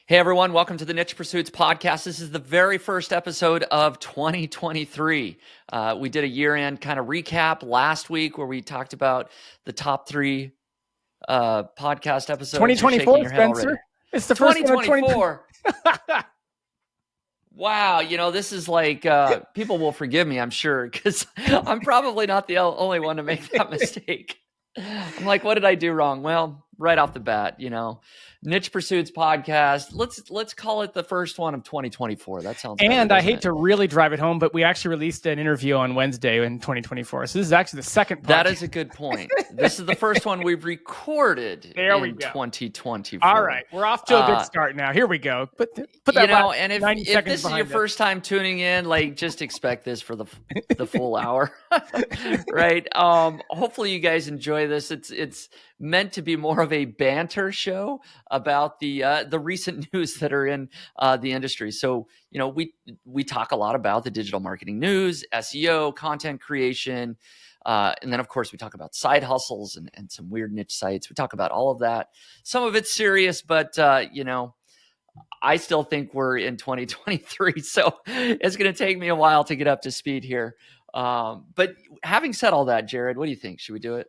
Hey everyone, welcome to the Niche Pursuits podcast. This is the very first episode of 2023. We did a year-end kind of recap last week where we talked about the top three podcast episodes. 2024, Spencer. Already. It's the first 2024. Wow, this is like, people will forgive me, I'm sure, because I'm probably not the only one to make that mistake. I'm like, what did I do wrong? Well, right off the bat, Niche Pursuits podcast. Let's call it the first one of 2024. That sounds better, and I hate to really drive it home, but we actually released an interview on Wednesday in 2024. So this is actually the second podcast. That is a good point. This is the first one we've recorded in 2024. All right. We're off to a good start now. Here we go. Put that and if this is your first time tuning in, like, just expect this for the full hour. Right? Hopefully you guys enjoy this. It's meant to be more of a banter show about the recent news that are in the industry. So, we talk a lot about the digital marketing news, SEO, content creation, and then of course we talk about side hustles and some weird niche sites. We talk about all of that. Some of it's serious, but I still think we're in 2023, so it's going to take me a while to get up to speed here. But having said all that, Jared, what do you think? Should we do it?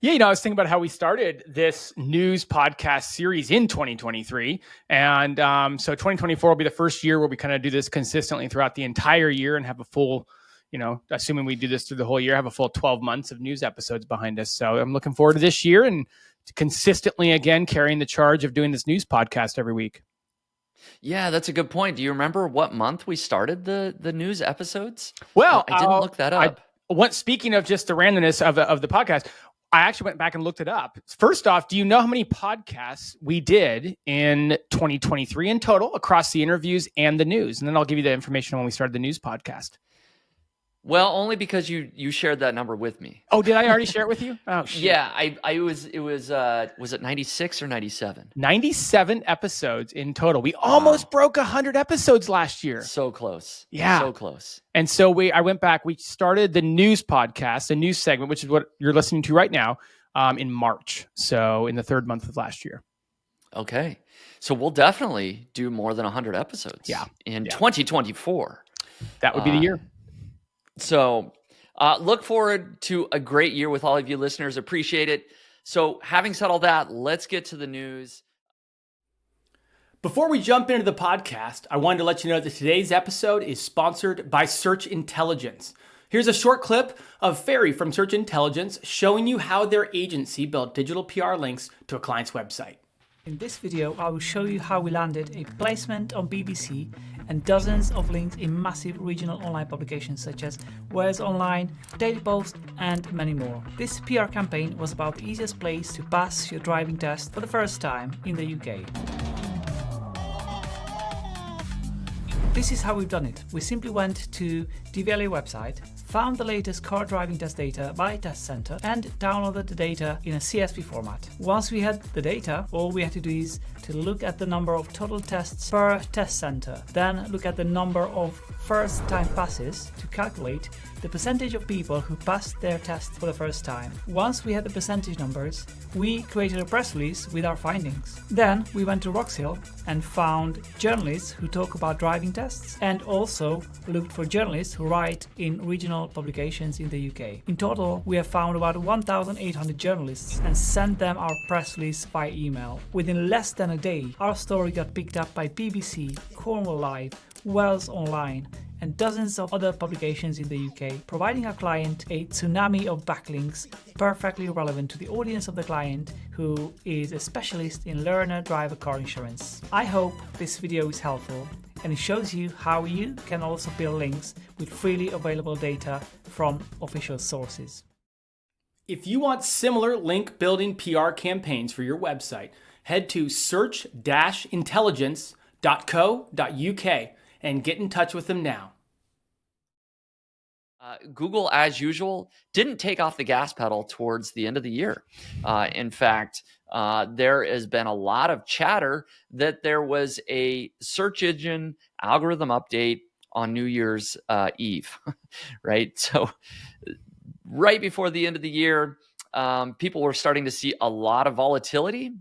Yeah, I was thinking about how we started this news podcast series in 2023. And so 2024 will be the first year where we kind of do this consistently throughout the entire year and have a full, assuming we do this through the whole year, have a full 12 months of news episodes behind us. So I'm looking forward to this year and consistently, again, carrying the charge of doing this news podcast every week. Yeah, that's a good point. Do you remember what month we started the news episodes? Well, I didn't look that up. Speaking of just the randomness of the podcast, I actually went back and looked it up. First off, do you know how many podcasts we did in 2023 in total across the interviews and the news? And then I'll give you the information when we started the news podcast. Well, only because you shared that number with me. Oh, did I already share it with you? Oh, shit. Yeah, was it 96 or 97? 97 episodes in total. We almost broke 100 episodes last year. So close. Yeah. So close. And so I went back, we started the news podcast, the news segment, which is what you're listening to right now, in March. So in the third month of last year. Okay. So we'll definitely do more than 100 episodes in 2024. That would be the year. So look forward to a great year with all of you listeners. Appreciate it. So having said all that, let's get to the news. Before we jump into the podcast, I wanted to let you know that today's episode is sponsored by Search Intelligence. Here's a short clip of Ferry from Search Intelligence showing you how their agency built digital PR links to a client's website. In this video, I will show you how we landed a placement on BBC and dozens of links in massive regional online publications such as Wales Online, Daily Post, and many more. This PR campaign was about the easiest place to pass your driving test for the first time in the UK. This is how we've done it. We simply went to DVLA website, found the latest car driving test data by test center, and downloaded the data in a CSV format. Once we had the data, all we had to do is to look at the number of total tests per test center, then look at the number of first time passes to calculate the percentage of people who passed their test for the first time. Once we had the percentage numbers, we created a press release with our findings. Then we went to Roxhill and found journalists who talk about driving tests, and also looked for journalists who write in regional publications in the UK. In total, we have found about 1,800 journalists and sent them our press release by email. Within less than a day, our story got picked up by BBC, Cornwall Live, Wales Online, and dozens of other publications in the UK, providing our client a tsunami of backlinks perfectly relevant to the audience of the client, who is a specialist in learner driver car insurance. I hope this video is helpful and it shows you how you can also build links with freely available data from official sources. If you want similar link building PR campaigns for your website, head to search-intelligence.co.uk and get in touch with them now. Google, as usual, didn't take off the gas pedal towards the end of the year. In fact, there has been a lot of chatter that there was a search engine algorithm update on New Year's Eve, right? So right before the end of the year, people were starting to see a lot of volatility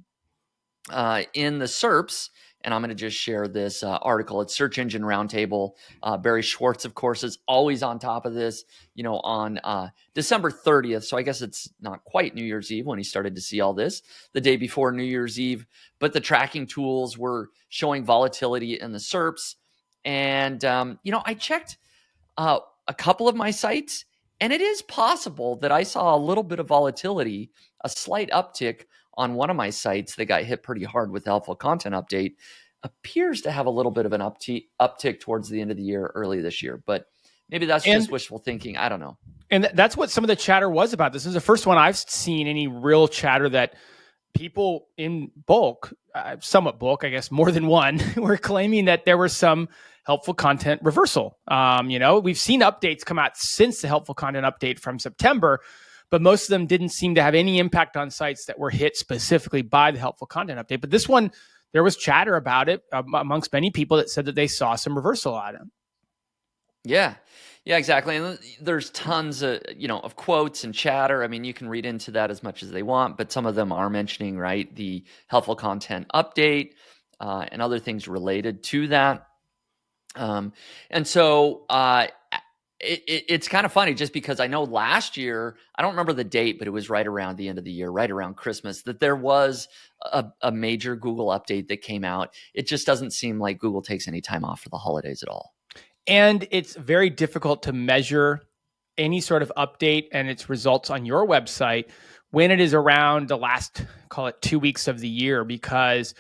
in the SERPs, and I'm going to just share this article. It's Search Engine Roundtable. Barry Schwartz, of course, is always on top of this, on December 30th. So I guess it's not quite New Year's Eve when he started to see all this, the day before New Year's Eve. But the tracking tools were showing volatility in the SERPs. And, I checked a couple of my sites, and it is possible that I saw a little bit of volatility, a slight uptick on one of my sites that got hit pretty hard with the helpful content update. Appears to have a little bit of an uptick towards the end of the year, early this year, but maybe that's just wishful thinking. I don't know. And that's what some of the chatter was about. This is the first one I've seen any real chatter that people in bulk, somewhat bulk, I guess, more than one, were claiming that there was some helpful content reversal. We've seen updates come out since the helpful content update from September, but most of them didn't seem to have any impact on sites that were hit specifically by the helpful content update. But this one, there was chatter about it amongst many people that said that they saw some reversal on it. Yeah, exactly. And there's tons of quotes and chatter. I mean, you can read into that as much as they want, but some of them are mentioning, right, the helpful content update and other things related to that. And so it's kind of funny just because I know last year, I don't remember the date, but it was right around the end of the year, right around Christmas, that there was a major Google update that came out. It just doesn't seem like Google takes any time off for the holidays at all. And it's very difficult to measure any sort of update and its results on your website when it is around the last, call it 2 weeks of the year, because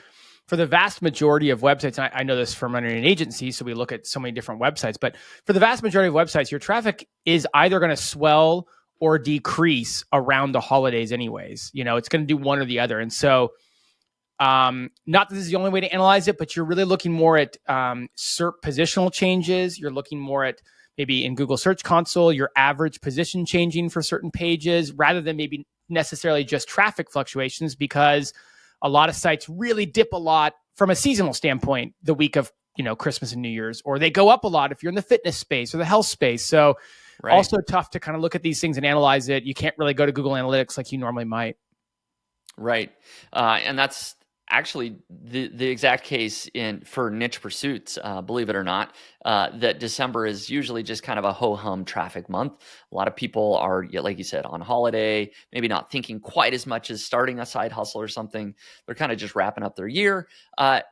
for the vast majority of websites, and I know this from running an agency, so we look at so many different websites, but for the vast majority of websites, your traffic is either going to swell or decrease around the holidays anyways. It's going to do one or the other. And so not that this is the only way to analyze it, but you're really looking more at SERP positional changes. You're looking more at maybe in Google Search Console, your average position changing for certain pages, rather than maybe necessarily just traffic fluctuations, because a lot of sites really dip a lot from a seasonal standpoint the week of Christmas and New Year's, or they go up a lot if you're in the fitness space or the health space. So also tough to kind of look at these things and analyze it. You can't really go to Google Analytics like you normally might. Right. And that's actually the exact case for niche pursuits, believe it or not, that December is usually just kind of a ho-hum traffic month. A lot of people are, like you said, on holiday, maybe not thinking quite as much as starting a side hustle or something. They're kind of just wrapping up their year.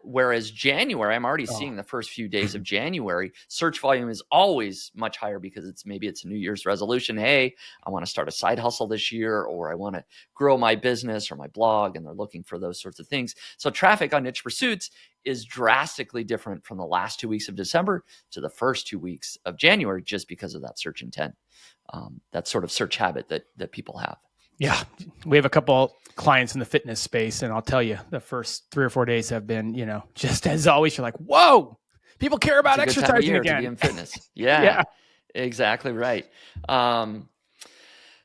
Whereas January, I'm already seeing the first few days of January, search volume is always much higher because it's a New Year's resolution. Hey, I want to start a side hustle this year, or I want to grow my business or my blog, and they're looking for those sorts of things. So traffic on niche pursuits is drastically different from the last 2 weeks of December to the first 2 weeks of January, just because of that search intent, that sort of search habit that people have. Yeah, we have a couple clients in the fitness space, and I'll tell you, the first 3 or 4 days have been, just as always, you're like, whoa, people care about exercising again. To be in fitness. Yeah, exactly right.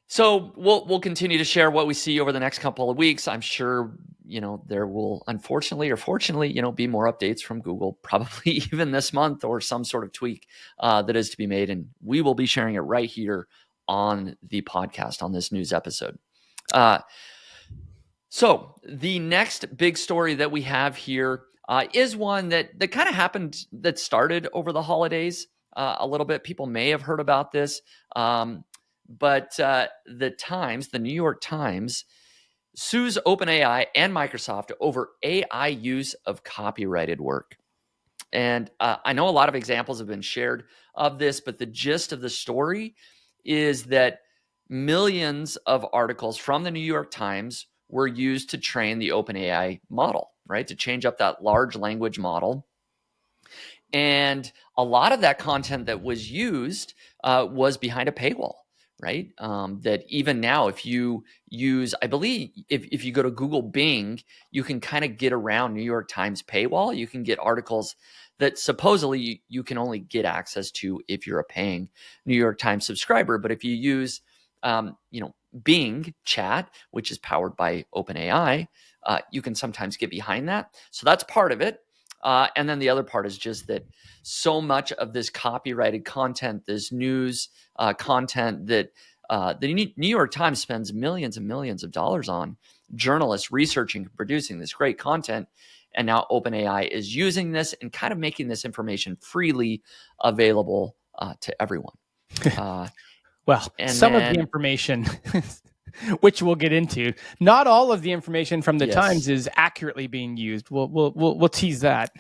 So we'll continue to share what we see over the next couple of weeks. I'm sure, there will unfortunately or fortunately, be more updates from Google, probably even this month, or some sort of tweak that is to be made. And we will be sharing it right here on the podcast on this news episode. So the next big story that we have here is one that kind of happened, that started over the holidays a little bit. People may have heard about this. But the New York Times, sues OpenAI and Microsoft over AI use of copyrighted work. And I know a lot of examples have been shared of this, but the gist of the story is that millions of articles from the New York Times were used to train the OpenAI model, right? To change up that large language model. And a lot of that content that was used was behind a paywall. Right? That even now, if you use, I believe, if you go to Google Bing, you can kind of get around New York Times paywall. You can get articles that supposedly you can only get access to if you're a paying New York Times subscriber. But if you use, Bing Chat, which is powered by OpenAI, you can sometimes get behind that. So that's part of it. And then the other part is just that so much of this copyrighted content, this news content that the New York Times spends millions and millions of dollars on, journalists researching, producing this great content. And now OpenAI is using this and kind of making this information freely available to everyone. Well, some of the information, which we'll get into, not all of the information from the Times is accurately being used. We'll tease that.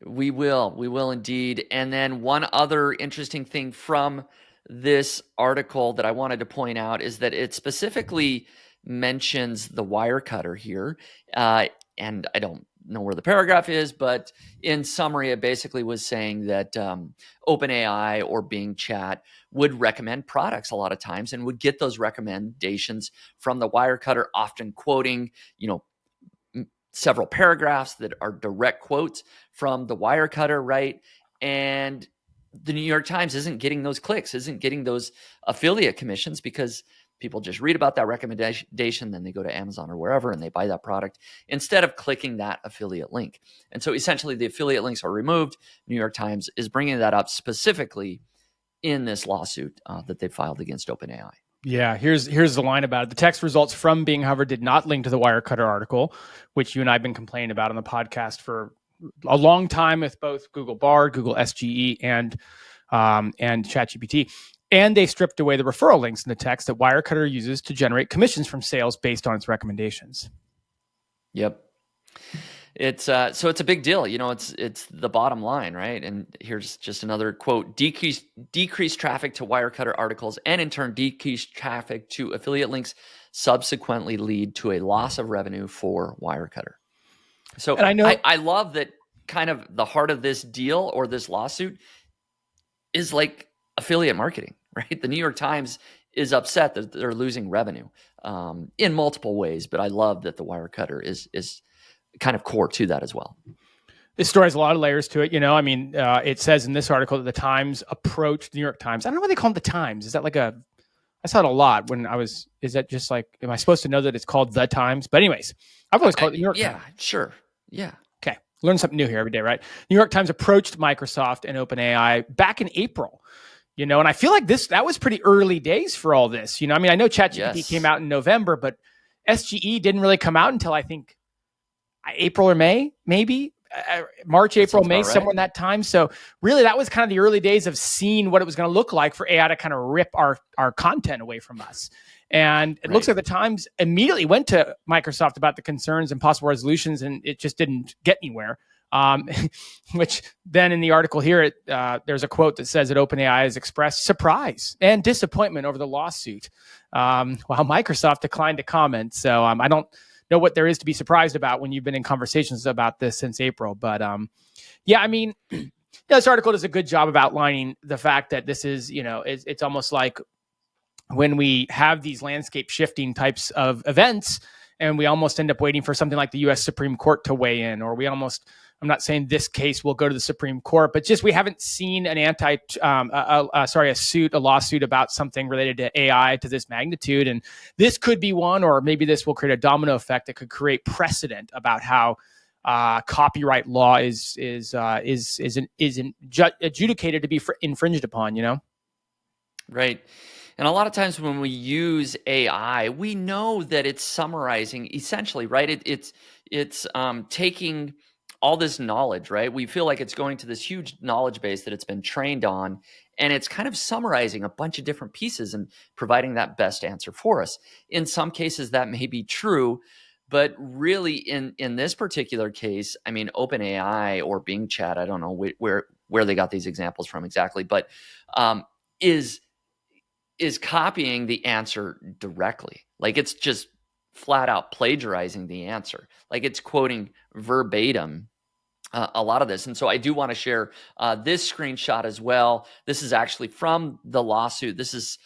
We will indeed. And then one other interesting thing from this article that I wanted to point out is that it specifically mentions the Wirecutter here. And I don't know where the paragraph is, but in summary, it basically was saying that OpenAI or Bing Chat would recommend products a lot of times and would get those recommendations from the Wirecutter, often quoting, several paragraphs that are direct quotes from the Wirecutter, right? And the New York Times isn't getting those clicks, isn't getting those affiliate commissions because people just read about that recommendation, then they go to Amazon or wherever and they buy that product instead of clicking that affiliate link. And so essentially the affiliate links are removed. New York Times is bringing that up specifically in this lawsuit that they filed against OpenAI. Yeah, here's the line about it. The text results from Bing, however, did not link to the Wirecutter article, which you and I have been complaining about on the podcast for a long time with both Google Bard, Google SGE, and ChatGPT. And they stripped away the referral links in the text that Wirecutter uses to generate commissions from sales based on its recommendations. Yep. It's so it's a big deal. It's the bottom line, right? And here's just another quote: decreased traffic to Wirecutter articles and in turn decreased traffic to affiliate links subsequently lead to a loss of revenue for Wirecutter. So and I love that kind of the heart of this deal or this lawsuit is like affiliate marketing, right? The New York Times is upset that they're losing revenue in multiple ways, but I love that the Wirecutter is kind of core to that as well. This story has a lot of layers to it. It says in this article that the Times approached the New York Times. I don't know why they call them the Times. Is that like I saw it a lot when is that just like, am I supposed to know that it's called the Times? But anyways, I've always called it the New York Times. Yeah, sure. Yeah. Okay. Learn something new here every day, right? New York Times approached Microsoft and OpenAI back in April. And I feel like that was pretty early days for all this. I know ChatGPT came out in November, but SGE didn't really come out until I think April or May, maybe March, April, May, somewhere in that time. So really that was kind of the early days of seeing what it was going to look like for AI to kind of rip our content away from us. And it looks like the Times immediately went to Microsoft about the concerns and possible resolutions, and it just didn't get anywhere. Which then in the article here, there's a quote that says that OpenAI has expressed surprise and disappointment over the lawsuit, while Microsoft declined to comment. So I don't know what there is to be surprised about when you've been in conversations about this since April. But this article does a good job of outlining the fact that this is, it's almost like when we have these landscape shifting types of events and we almost end up waiting for something like the U.S. Supreme Court to weigh in, or I'm not saying this case will go to the Supreme Court, but just we haven't seen a lawsuit about something related to AI to this magnitude. And this could be one, or maybe this will create a domino effect that could create precedent about how copyright law is adjudicated to be infringed upon, Right. And a lot of times when we use AI, we know that it's summarizing essentially, right? It's taking all this knowledge, right? We feel like it's going to this huge knowledge base that it's been trained on, and it's kind of summarizing a bunch of different pieces and providing that best answer for us. In some cases, that may be true, but really in this particular case, OpenAI or Bing Chat, I don't know where they got these examples from exactly, but is copying the answer directly. Like it's just flat out plagiarizing the answer. Like it's quoting verbatim a lot of this. And so I do want to share this screenshot as well. This is actually from the lawsuit. This is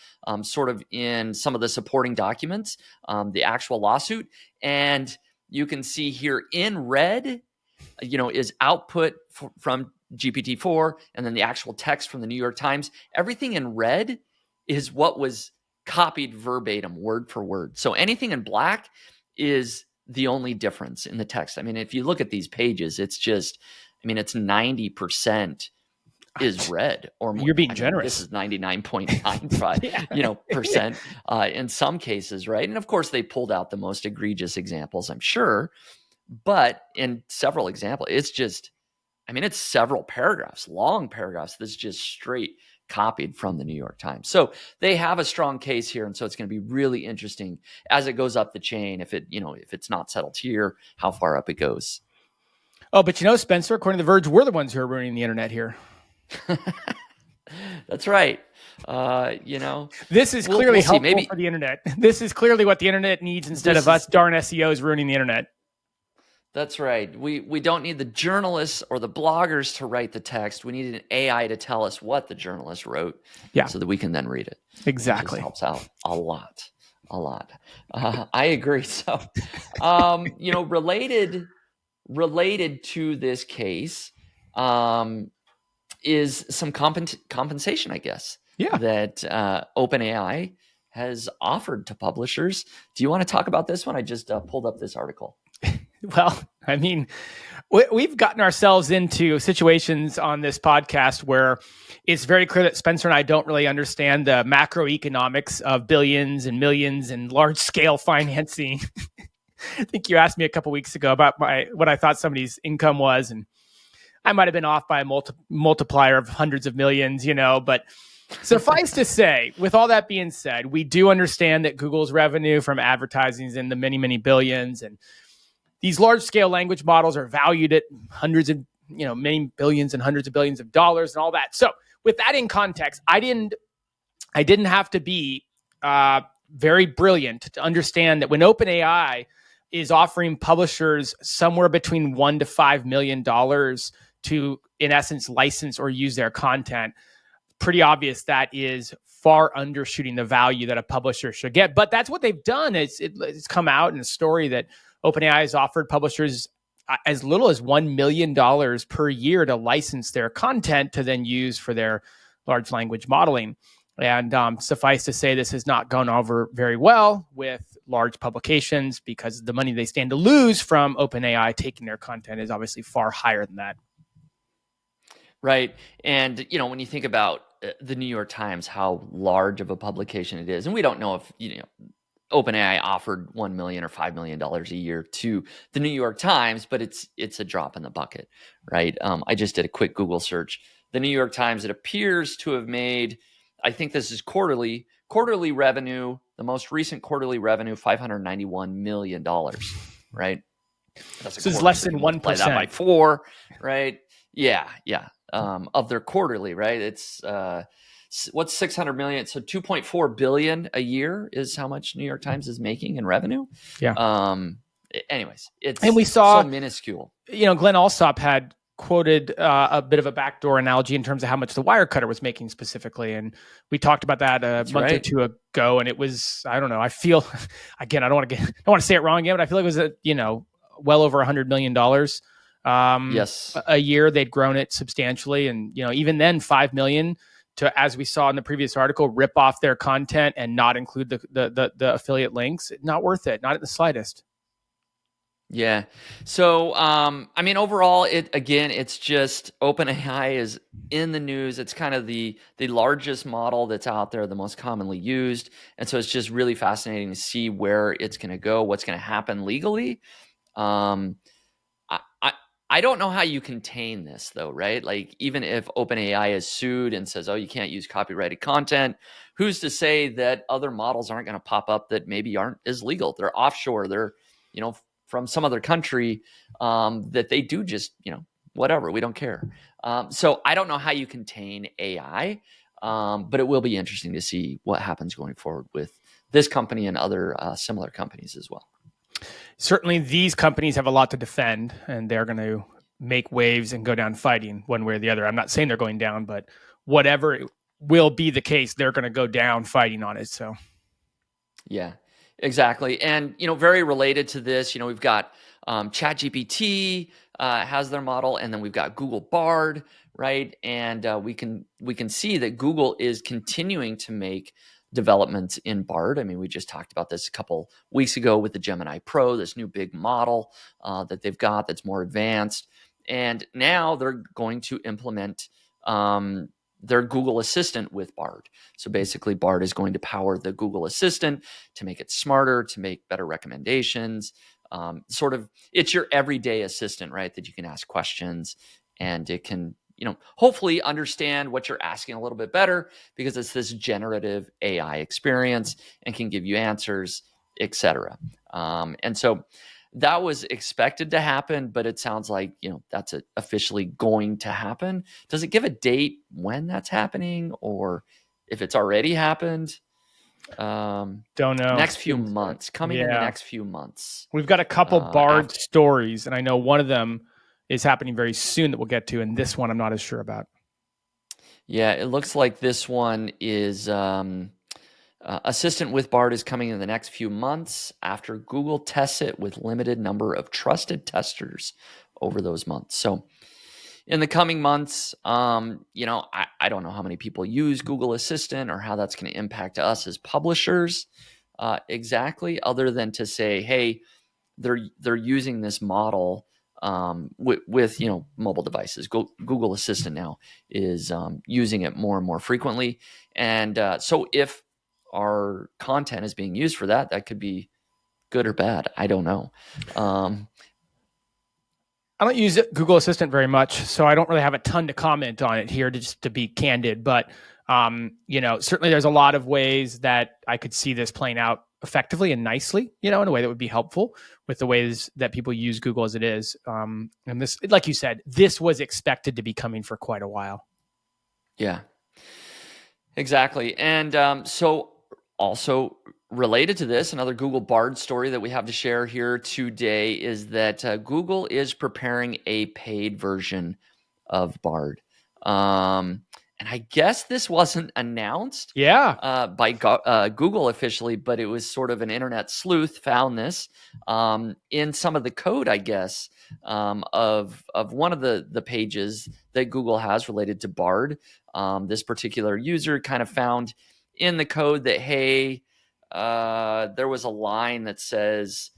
sort of in some of the supporting documents, the actual lawsuit. And you can see here in red, is output from GPT-4, and then the actual text from the New York Times. Everything in red is what was copied verbatim, word for word. So anything in black is the only difference in the text. If you look at these pages, it's just, it's 90%. is red or more. You're being This generous. is 99.95, percent in some cases, right? And of course, they pulled out the most egregious examples, I'm sure. But in several examples, it's several paragraphs, long paragraphs that's just straight copied from the New York Times. So they have a strong case here. And so it's going to be really interesting as it goes up the chain. If it's not settled here, how far up it goes. Oh, but Spencer, according to The Verge, we're the ones who are ruining the internet here. That's right. This is clearly helpful for the internet. This is clearly what the internet needs instead of us darn SEOs ruining the internet. That's right. We don't need the journalists or the bloggers to write the text. We need an AI to tell us what the journalist wrote, so that we can then read it. Exactly. It helps out a lot. I agree. So, related to this case, is some compensation, I guess. Yeah. That OpenAI has offered to publishers. Do you want to talk about this one? I just pulled up this article. Well, we've gotten ourselves into situations on this podcast where it's very clear that Spencer and I don't really understand the macroeconomics of billions and millions and large scale financing. I think you asked me a couple weeks ago about what I thought somebody's income was, and I might have been off by a multiplier of hundreds of millions, but suffice to say, with all that being said, we do understand that Google's revenue from advertising is in the many, many billions, and these large-scale language models are valued at hundreds of, many billions and hundreds of billions of dollars and all that. So with that in context, I didn't have to be very brilliant to understand that when OpenAI is offering publishers somewhere between $1 to $5 million to, in essence, license or use their content, pretty obvious that is far undershooting the value that a publisher should get. But that's what they've done. It's come out in a story that OpenAI has offered publishers as little as $1 million per year to license their content to then use for their large language modeling. And suffice to say, this has not gone over very well with large publications because the money they stand to lose from OpenAI taking their content is obviously far higher than that. Right. And, when you think about the New York Times, how large of a publication it is, and we don't know if, OpenAI offered $1 million or $5 million a year to the New York Times, but it's a drop in the bucket, right? I just did a quick Google search. The New York Times, it appears to have made, I think this is quarterly revenue, the most recent quarterly revenue, $591 million, right? This is less than 1%. Multiply that by 4, right? Yeah. Of their quarterly, right? It's what's 600 million? So 2.4 billion a year is how much New York Times is making in revenue. Yeah. Anyways, and we saw so minuscule. Glenn Alsop had quoted a bit of a backdoor analogy in terms of how much the Wirecutter was making specifically, and we talked about that a month or two ago. And it was, I don't know. I feel again, I don't want to say it wrong again, but I feel like it was well over $100 million. Yes, a year. They'd grown it substantially, and even then, 5 million to, as we saw in the previous article, rip off their content and not include the affiliate links. Not worth it, not at the slightest. Yeah. So, overall, it's just OpenAI is in the news. It's kind of the largest model that's out there, the most commonly used, and so it's just really fascinating to see where it's going to go, what's going to happen legally. I don't know how you contain this though, right? Like even if OpenAI is sued and says, oh, you can't use copyrighted content, who's to say that other models aren't going to pop up that maybe aren't as legal? They're offshore. They're, from some other country that they do just, whatever, we don't care. So I don't know how you contain AI, but it will be interesting to see what happens going forward with this company and other similar companies as well. Certainly, these companies have a lot to defend, and they're going to make waves and go down fighting one way or the other. I'm not saying they're going down, but whatever will be the case, they're going to go down fighting on it. So, yeah, exactly. And, very related to this, we've got ChatGPT has their model, and then we've got Google Bard, right? And we can see that Google is continuing to make developments in Bard. I mean, we just talked about this a couple weeks ago with the Gemini Pro, this new big model that they've got that's more advanced. And now they're going to implement their Google Assistant with Bard. So basically, Bard is going to power the Google Assistant to make it smarter, to make better recommendations. Sort of, it's your everyday assistant, right? That you can ask questions, and it can, hopefully understand what you're asking a little bit better, because it's this generative AI experience and can give you answers, etc. And so that was expected to happen, but it sounds like, that's officially going to happen. Does it give a date when that's happening, or if it's already happened? Don't know. Next few months, coming in the next few months. We've got a couple Bard stories, and I know one of them is happening very soon that we'll get to, and this one I'm not as sure about. Yeah, it looks like this one is Assistant with Bard is coming in the next few months after Google tests it with limited number of trusted testers over those months. So in the coming months, I don't know how many people use Google Assistant or how that's going to impact us as publishers exactly, other than to say, hey, they're using this model with mobile devices. Google Assistant now is using it more and more frequently, and so if our content is being used for that, that could be good or bad. I don't know. I don't use Google Assistant very much, so I don't really have a ton to comment on it here, just to be candid. But certainly there's a lot of ways that I could see this playing out effectively and nicely, in a way that would be helpful with the ways that people use Google as it is. And this, like you said, this was expected to be coming for quite a while. Yeah, exactly. And so also related to this, another Google Bard story that we have to share here today is that Google is preparing a paid version of Bard. And I guess this wasn't announced by Google officially, but it was sort of an internet sleuth found this in some of the code, I guess, of one of the pages that Google has related to Bard. This particular user kind of found in the code that, hey, there was a line that says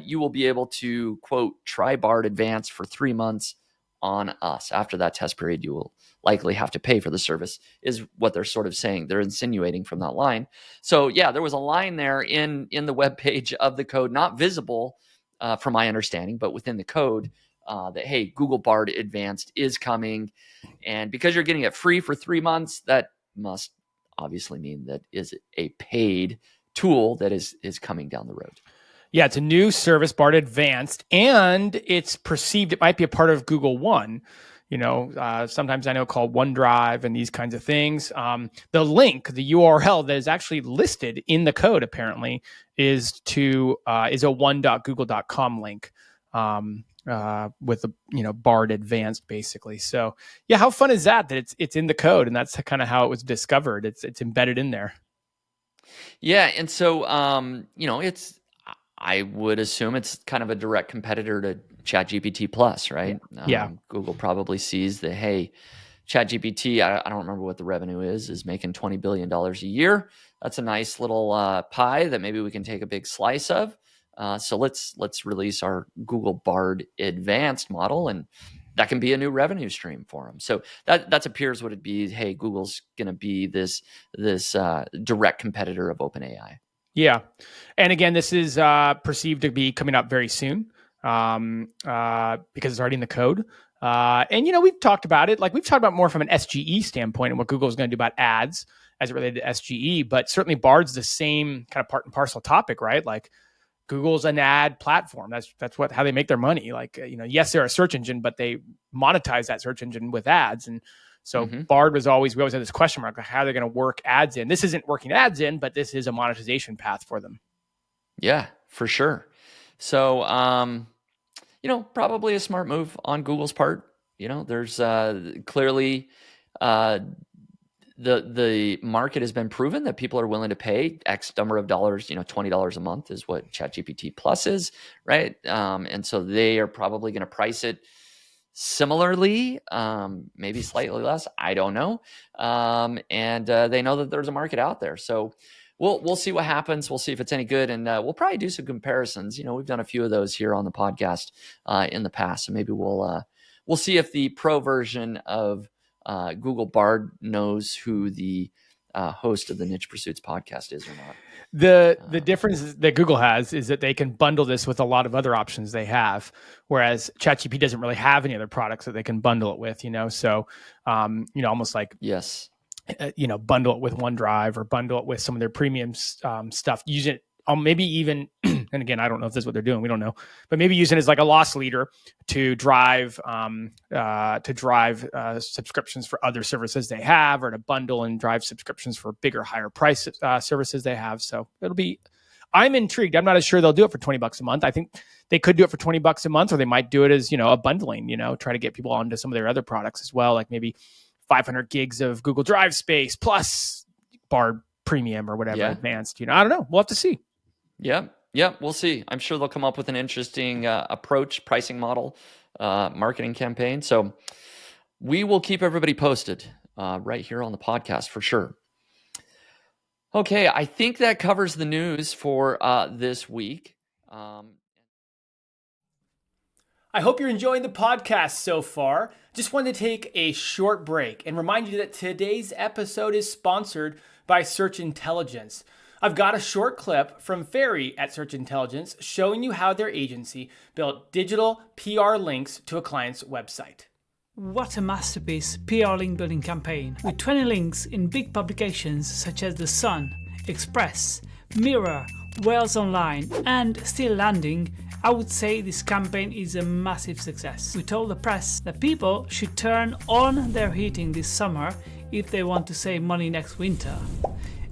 you will be able to, quote, try Bard Advanced for 3 months on us. After that test period, you will likely have to pay for the service, is what they're sort of saying. They're insinuating from that line. So yeah, there was a line there in the web page of the code, not visible from my understanding, but within the code that, hey, Google Bard Advanced is coming. And because you're getting it free for 3 months, that must obviously mean that is a paid tool that is coming down the road. Yeah, it's a new service, Bard Advanced, and it's perceived it might be a part of Google One. Sometimes I know called OneDrive and these kinds of things. The link, the URL that is actually listed in the code apparently is a one.google.com link with the Bard Advanced basically. So yeah, how fun is that it's in the code, and that's kind of how it was discovered. It's embedded in there. Yeah, and so I would assume it's kind of a direct competitor to ChatGPT Plus, right? Yeah. Google probably sees that, hey, ChatGPT, I don't remember what the revenue is making $20 billion a year. That's a nice little pie that maybe we can take a big slice of. So let's release our Google Bard Advanced model, and that can be a new revenue stream for them. So that appears what it'd be. Hey, Google's going to be this direct competitor of OpenAI. Yeah. And again, this is perceived to be coming up very soon because it's already in the code. And, we've talked about it. Like we've talked about more from an SGE standpoint and what Google's going to do about ads as it related to SGE. But certainly Bard's the same kind of part and parcel topic, right? Like Google's an ad platform. That's how they make their money. Like, yes, they're a search engine, but they monetize that search engine with ads. And so Bard we always had this question mark, like how they're going to work ads in. This isn't working ads in, but this is a monetization path for them. Yeah, for sure. So, probably a smart move on Google's part. There's clearly the market has been proven that people are willing to pay X number of dollars, $20 a month is what ChatGPT Plus is, right? And so they are probably going to price it similarly, maybe slightly less. I don't know. And they know that there's a market out there. So we'll see what happens. We'll see if it's any good. And we'll probably do some comparisons. We've done a few of those here on the podcast in the past. So maybe we'll see if the pro version of Google Bard knows who the host of the Niche Pursuits podcast is or not. The difference that Google has is that they can bundle this with a lot of other options they have, whereas ChatGPT doesn't really have any other products that they can bundle it with, So, almost like, yes, bundle it with OneDrive or bundle it with some of their premium stuff. Use it, maybe even, and again, I don't know if this is what they're doing. We don't know, but maybe using it as like a loss leader to drive subscriptions for other services they have, or to bundle and drive subscriptions for bigger, higher price services they have. So I'm intrigued. I'm not as sure they'll do it for $20 a month. I think they could do it for $20 a month, or they might do it as, a bundling, try to get people onto some of their other products as well. Like maybe 500 gigs of Google Drive space plus Bard Premium or whatever advanced. I don't know. We'll have to see. Yeah, we'll see. I'm sure they'll come up with an interesting approach, pricing model, marketing campaign. So we will keep everybody posted right here on the podcast for sure. Okay, I think that covers the news for this week. I hope you're enjoying the podcast so far. Just wanted to take a short break and remind you that today's episode is sponsored by Search Intelligence. I've got a short clip from Ferry at Search Intelligence showing you how their agency built digital PR links to a client's website. What a masterpiece PR link building campaign. With 20 links in big publications such as The Sun, Express, Mirror, Wales Online, and still landing, I would say this campaign is a massive success. We told the press that people should turn on their heating this summer if they want to save money next winter.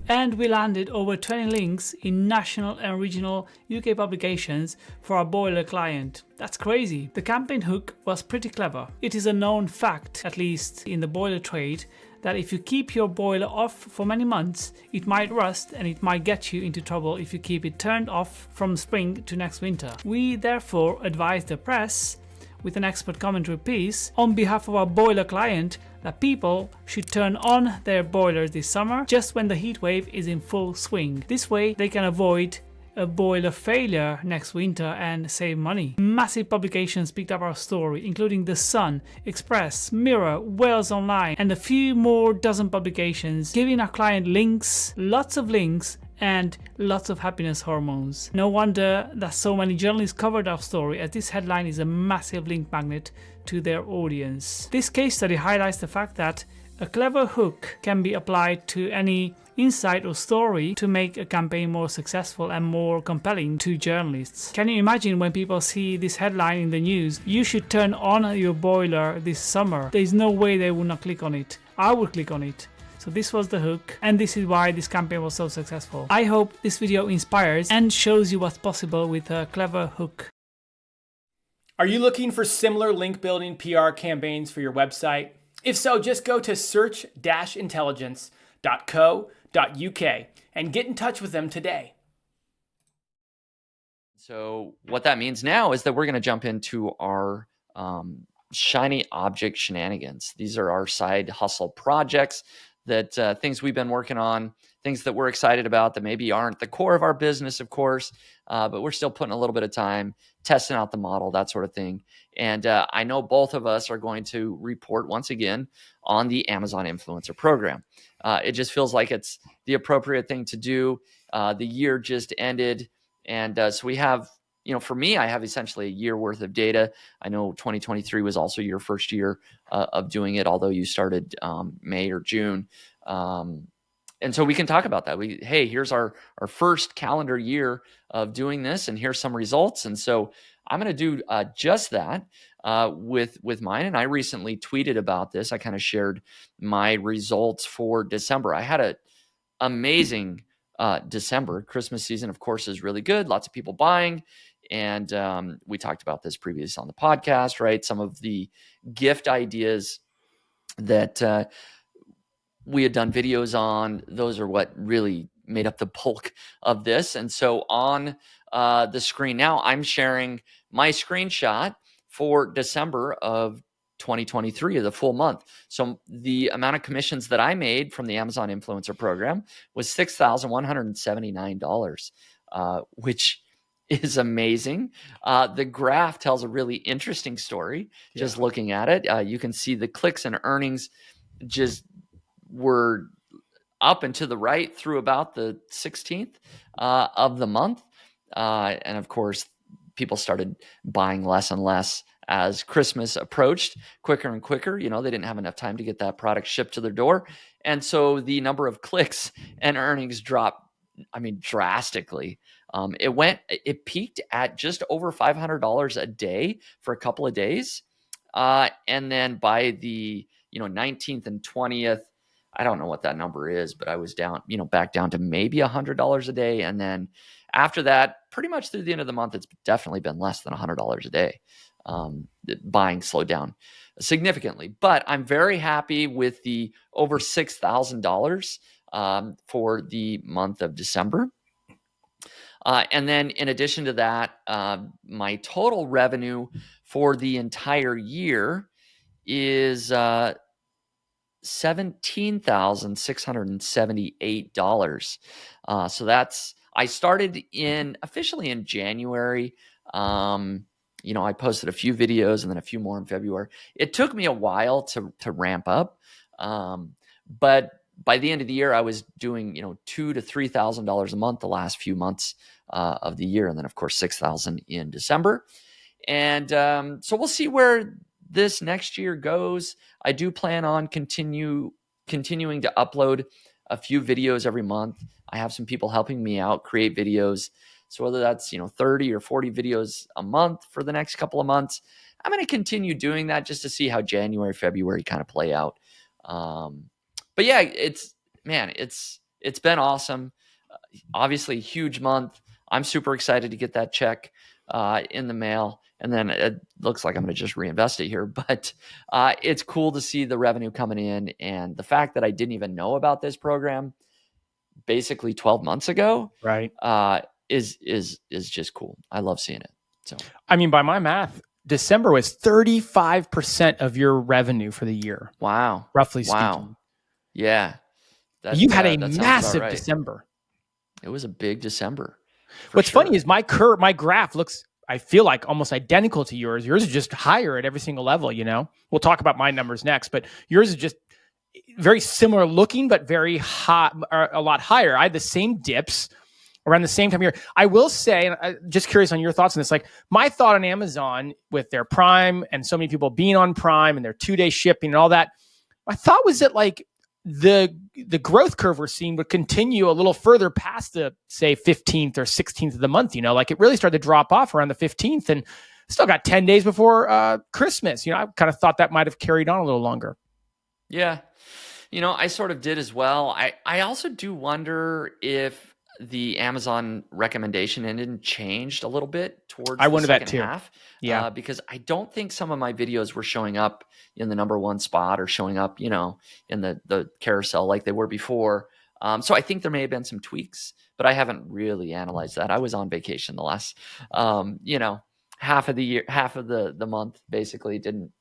And we landed over 20 links in national and regional UK publications for our boiler client. That's crazy. The campaign hook was pretty clever. It is a known fact, at least in the boiler trade, that if you keep your boiler off for many months, it might rust and it might get you into trouble if you keep it turned off from spring to next winter. We therefore advise the press, with an expert commentary piece, on behalf of our boiler client, that people should turn on their boilers this summer just when the heat wave is in full swing. This way they can avoid a boiler failure next winter and save money. Massive publications picked up our story, including The Sun, Express, Mirror, Wales Online, and a few more dozen publications, giving our client links, lots of links, and lots of happiness hormones. No wonder that so many journalists covered our story, as this headline is a massive link magnet to their audience. This case study highlights the fact that a clever hook can be applied to any insight or story to make a campaign more successful and more compelling to journalists. Can you imagine when people see this headline in the news, "You should turn on your boiler this summer"? There's no way they would not click on it. I would click on it. So this was the hook, and this is why this campaign was so successful. I hope this video inspires and shows you what's possible with a clever hook. Are you looking for similar link building PR campaigns for your website? If so, just go to search-intelligence.co.uk and get in touch with them today. So what that means now is that we're going to jump into our shiny object shenanigans. These are our side hustle projects, that things we've been working on, things that we're excited about that maybe aren't the core of our business, of course, but we're still putting a little bit of time testing out the model, that sort of thing. And I know both of us are going to report once again on the Amazon Influencer Program. It just feels like it's the appropriate thing to do. The year just ended. And so we have, for me, I have essentially a year worth of data. I know 2023 was also your first year of doing it, although you started May or June. And so we can talk about that. Here's our first calendar year of doing this, and here's some results. And so I'm going to do just that with mine. And I recently tweeted about this. I kind of shared my results for December. I had an amazing December. Christmas season, of course, is really good. Lots of people buying. And we talked about this previously on the podcast, right? Some of the gift ideas that we had done videos on, those are what really made up the bulk of this. And so on the screen now, I'm sharing my screenshot for December of 2023 of the full month. So the amount of commissions that I made from the Amazon Influencer Program was $6,179, which is amazing. The graph tells a really interesting story. Just looking at it, you can see the clicks and earnings just were up and to the right through about the 16th of the month. And of course, people started buying less and less as Christmas approached, quicker and quicker. They didn't have enough time to get that product shipped to their door. And so the number of clicks and earnings dropped, drastically. It peaked at just over $500 a day for a couple of days. And then by the 19th and 20th, I don't know what that number is, but I was down, back down to maybe $100 a day. And then after that, pretty much through the end of the month, it's definitely been less than $100 a day. Buying slowed down significantly, but I'm very happy with the over $6,000 for the month of December. And then in addition to that, my total revenue for the entire year is $17,678. So I started officially in January. I posted a few videos and then a few more in February. It took me a while to ramp up. But by the end of the year, I was doing, $2,000 to $3,000 a month the last few months of the year. And then of course, $6,000 in December. And so we'll see where this next year goes. I do plan on continuing to upload a few videos every month. I have some people helping me out create videos. So whether that's 30 or 40 videos a month for the next couple of months, I'm going to continue doing that just to see how January, February kind of play out. But yeah, it's been awesome. Obviously, huge month. I'm super excited to get that check in the mail. And then it looks like I'm going to just reinvest it here. But it's cool to see the revenue coming in. And the fact that I didn't even know about this program basically 12 months ago, right, is just cool. I love seeing it. So, by my math, December was 35% of your revenue for the year. Wow. Roughly speaking. Wow. Yeah. You had a massive right. December. It was a big December. What's funny is my graph looks, I feel like, almost identical to yours. Yours is just higher at every single level, We'll talk about my numbers next, but yours is just very similar looking, but very hot, or a lot higher. I had the same dips around the same time here. I will say, and I'm just curious on your thoughts on this, like my thought on Amazon with their Prime and so many people being on Prime and their 2-day shipping and all that, my thought was that like the growth curve we're seeing would continue a little further past the, say, 15th or 16th of the month. Like it really started to drop off around the 15th and still got 10 days before Christmas. I kind of thought that might have carried on a little longer. Yeah. I sort of did as well. I also do wonder if the Amazon recommendation engine changed a little bit towards I wonder the second that too. half. Yeah. Because I don't think some of my videos were showing up in the number one spot or showing up, in the carousel like they were before. So I think there may have been some tweaks, but I haven't really analyzed that. I was on vacation the last, half of the year, half of the month, basically didn't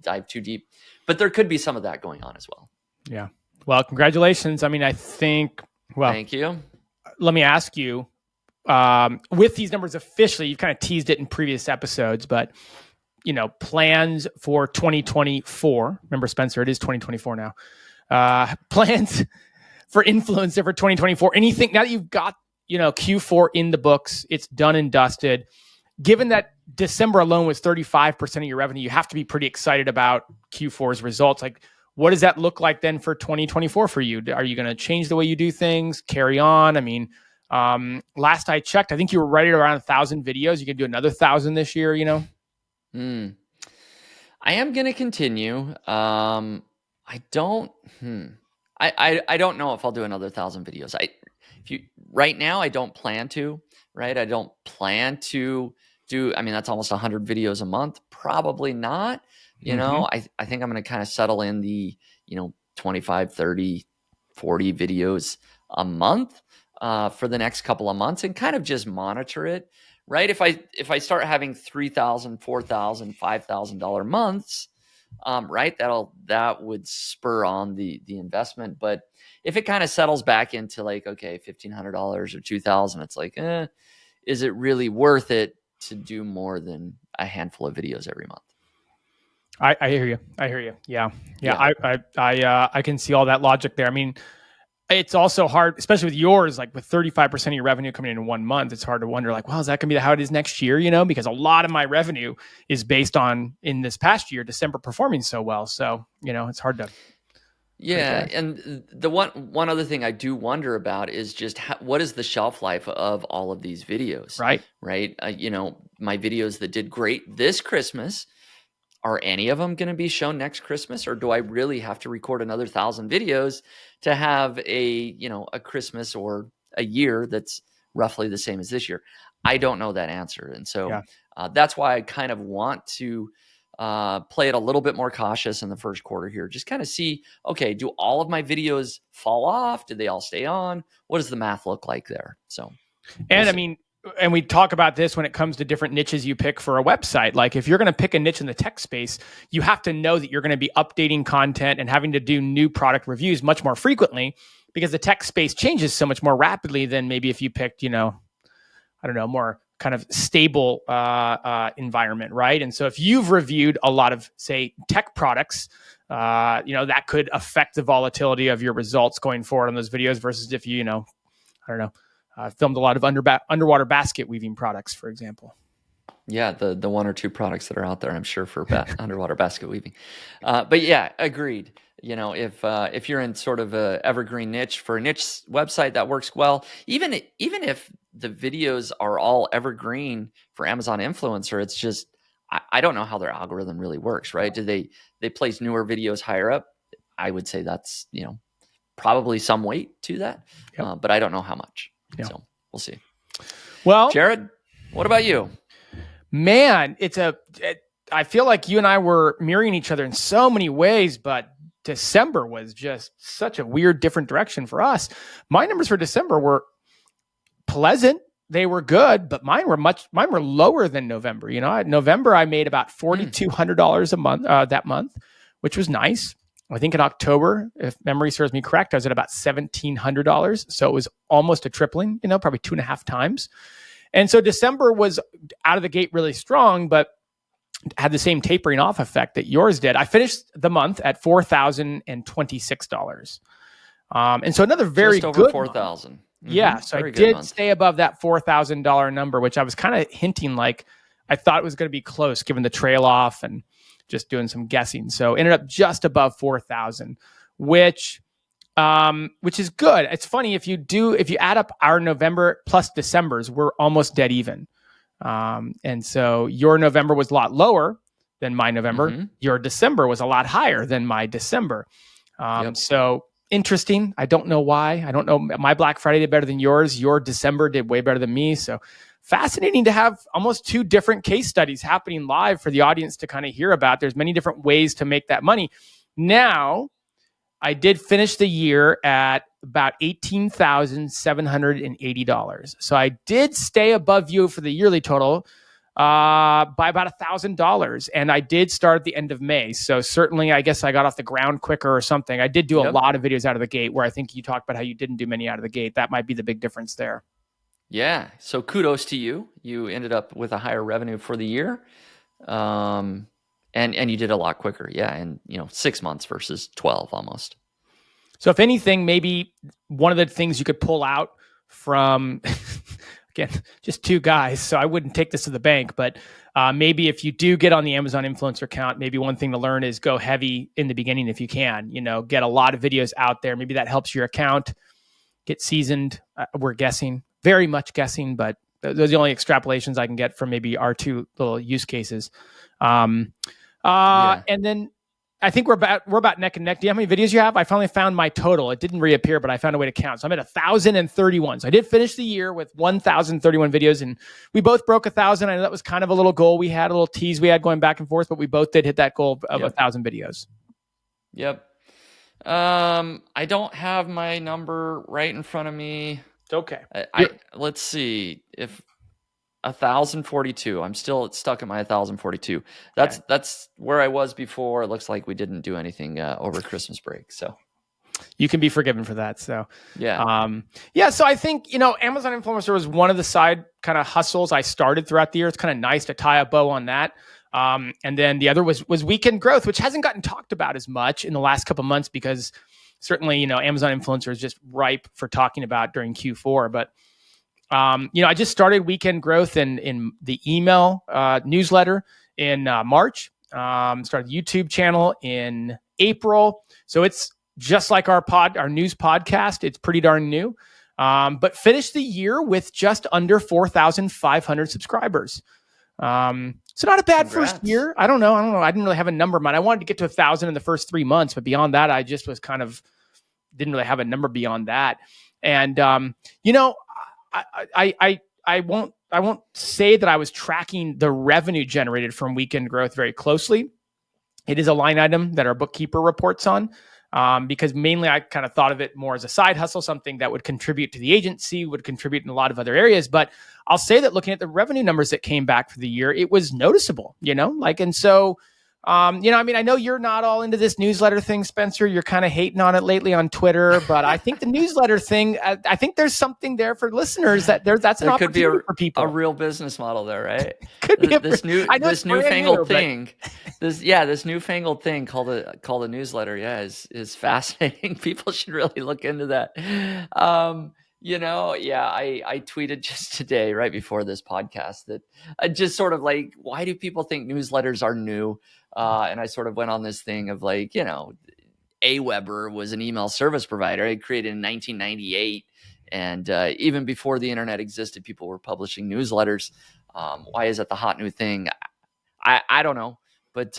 dive too deep, but there could be some of that going on as well. Yeah. Well, congratulations. I think, thank you. Let me ask you, with these numbers officially, you've kind of teased it in previous episodes, but plans for 2024. Remember, Spencer, it is 2024 now. Plans for Influencer for 2024. Anything now that you've got, Q4 in the books, it's done and dusted. Given that December alone was 35% of your revenue, you have to be pretty excited about Q4's results. Like, what does that look like then for 2024 for you? Are you going to change the way you do things? Carry on? Last I checked, I think you were right at around 1,000 videos. You can do another 1,000 this year, I am going to continue. I don't know if I'll do another 1,000 videos. Right now, I don't plan to, right? I don't plan to do, that's almost 100 videos a month. Probably not. I think I'm going to kind of settle in the, 25, 30, 40 videos a month for the next couple of months and kind of just monitor it, right? If I start having $3,000, $4,000, $5,000 months, right, that would spur on the investment. But if it kind of settles back into like, okay, $1,500 or $2,000, it's like, is it really worth it to do more than a handful of videos every month? I hear you. I hear you. Yeah. Yeah. I can see all that logic there. I mean, it's also hard, especially with yours, like with 35% of your revenue coming in 1 month. It's hard to wonder, like, well, is that going to be how it is next year? Because a lot of my revenue is based on, in this past year, December performing so well. So, it's hard to. Yeah, and the one other thing I do wonder about is just what is the shelf life of all of these videos? Right. My videos that did great this Christmas, are any of them going to be shown next Christmas, or do I really have to record another 1,000 videos to have a Christmas or a year that's roughly the same as this year? I don't know that answer, and so that's why I kind of want to play it a little bit more cautious in the first quarter here. Just kind of see, okay, do all of my videos fall off? Do they all stay on? What does the math look like there? So, and we talk about this when it comes to different niches you pick for a website. Like if you're going to pick a niche in the tech space, you have to know that you're going to be updating content and having to do new product reviews much more frequently, because the tech space changes so much more rapidly than maybe if you picked, more kind of stable environment, right? And so if you've reviewed a lot of, say, tech products, that could affect the volatility of your results going forward on those videos versus if you, filmed a lot of underwater basket weaving products, for example. Yeah, the one or two products that are out there, I'm sure, for underwater basket weaving. But yeah, agreed. If you're in sort of a evergreen niche for a niche website that works well, even if the videos are all evergreen for Amazon Influencer, it's just I don't know how their algorithm really works, right? Do they place newer videos higher up? I would say that's probably some weight to that, but I don't know how much. Yep. So we'll see. Well, Jared, what about you? Man, I feel like you and I were mirroring each other in so many ways, but December was just such a weird, different direction for us. My numbers for December were pleasant. They were good, but mine were lower than November. November I made about $4,200 a month that month, which was nice. I think in October, if memory serves me correct, I was at about $1,700. So it was almost a tripling, probably 2.5 times. And so December was out of the gate really strong, but had the same tapering off effect that yours did. I finished the month at $4,026. And so another very just over good 4,000. Mm-hmm. Yeah. So I did stay above that $4,000 number, which I was kind of hinting like I thought it was going to be close given the trail off and just doing some guessing. So ended up just above 4,000, which is good. It's funny if you add up our November plus December's, we're almost dead even. And so your November was a lot lower than my November. Mm-hmm. Your December was a lot higher than my December. So interesting. I don't know why. I don't know. My Black Friday did better than yours. Your December did way better than me. So fascinating to have almost two different case studies happening live for the audience to kind of hear about. There's many different ways to make that money. Now, I did finish the year at about $18,780. So I did stay above you for the yearly total by about $1,000. And I did start at the end of May. So certainly, I guess I got off the ground quicker or something. I did do a lot of videos out of the gate where I think you talked about how you didn't do many out of the gate. That might be the big difference there. Yeah. So kudos to you. You ended up with a higher revenue for the year. And you did a lot quicker. Yeah. And 6 months versus 12 almost. So if anything, maybe one of the things you could pull out from, again, just two guys, so I wouldn't take this to the bank, but maybe if you do get on the Amazon influencer account, maybe one thing to learn is go heavy in the beginning if you can, get a lot of videos out there. Maybe that helps your account get seasoned. We're guessing, very much guessing, but those are the only extrapolations I can get from maybe our two little use cases. And then I think we're about neck and neck. Do you know how many videos you have? I finally found my total. It didn't reappear, but I found a way to count. So I'm at 1,031. So I did finish the year with 1,031 videos, and we both broke 1,000. I know that was kind of a little goal we had, a little tease we had going back and forth, but we both did hit that goal of 1,000 videos. Yep. I don't have my number right in front of me. It's okay. Let's see if 1,042. I'm still stuck at my 1,042. That's where I was before. It looks like we didn't do anything over Christmas break, so you can be forgiven for that. So yeah, So I think Amazon Influencer was one of the side kind of hustles I started throughout the year. It's kind of nice to tie a bow on that. And then the other was Weekend Growth, which hasn't gotten talked about as much in the last couple of months because certainly, Amazon Influencer is just ripe for talking about during Q4. But, I just started Weekend Growth in the email newsletter in March. Started the YouTube channel in April. So it's just like our news podcast. It's pretty darn new. But finished the year with just under 4,500 subscribers. So not a bad first year. I don't know. I didn't really have a number in mind. I wanted to get to 1,000 in the first 3 months, but beyond that, I just was didn't really have a number beyond that. And, I won't say that I was tracking the revenue generated from Weekend Growth very closely. It is a line item that our bookkeeper reports on. Because mainly I kind of thought of it more as a side hustle, something that would contribute to the agency, would contribute in a lot of other areas. But I'll say that looking at the revenue numbers that came back for the year, it was noticeable, and so, I know you're not all into this newsletter thing, Spencer. You're kind of hating on it lately on Twitter, but I think the newsletter thing, I think there's something there for listeners that's an opportunity for people. A real business model there, right? Could be this newfangled thing. This newfangled thing called a newsletter. Yeah, is fascinating. People should really look into that. I tweeted just today, right before this podcast, that I just sort of like, why do people think newsletters are new? And I sort of went on this thing of like, AWeber was an email service provider. It created in 1998. And even before the internet existed, people were publishing newsletters. Why is it the hot new thing? I don't know. But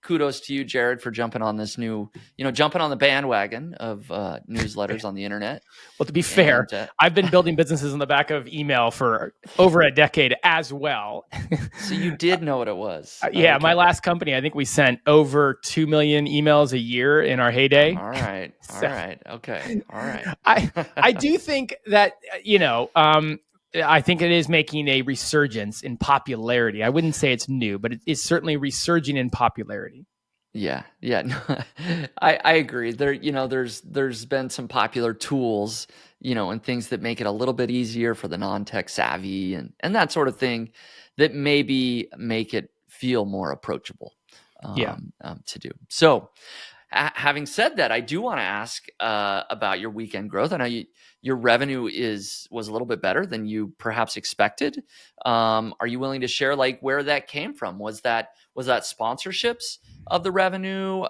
kudos to you, Jared, for jumping on this jumping on the bandwagon of newsletters on the internet. Well, to be fair, I've been building businesses on the back of email for over a decade as well. So you did know what it was. Yeah, okay. My last company, I think we sent over 2 million emails a year in our heyday. All right. Okay. All right. I do think that, I think it is making a resurgence in popularity. I wouldn't say it's new, but it's certainly resurging in popularity. Yeah. No, I agree. There's been some popular tools, and things that make it a little bit easier for the non-tech savvy and that sort of thing that maybe make it feel more approachable to do. So having said that, I do want to ask about your Weekend Growth. I know your revenue was a little bit better than you perhaps expected. Are you willing to share like where that came from? Was that sponsorships of the revenue?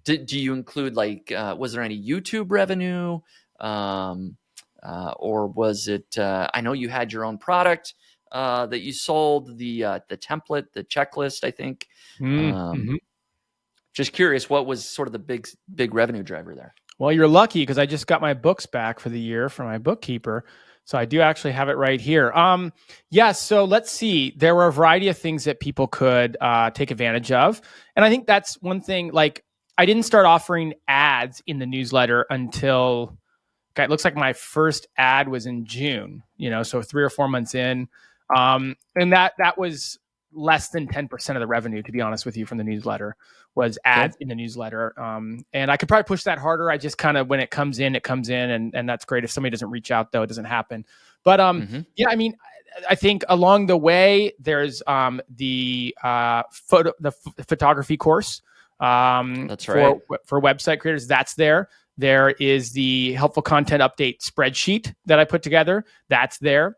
Do you include like was there any YouTube revenue, or was it? I know you had your own product that you sold, the template, the checklist, I think. Just curious, what was sort of the big revenue driver there? Well, you're lucky because I just got my books back for the year from my bookkeeper. So I do actually have it right here. So let's see. There were a variety of things that people could take advantage of. And I think that's one thing, like I didn't start offering ads in the newsletter until, it looks like my first ad was in June, so 3 or 4 months in. And that was less than 10% of the revenue, to be honest with you, from the newsletter was ads in the newsletter. And I could probably push that harder. I just kind of, when it comes in, and that's great. If somebody doesn't reach out though, it doesn't happen. But I think along the way, there's the photography course. That's right. For website creators, that's there. There is the helpful content update spreadsheet that I put together. That's there.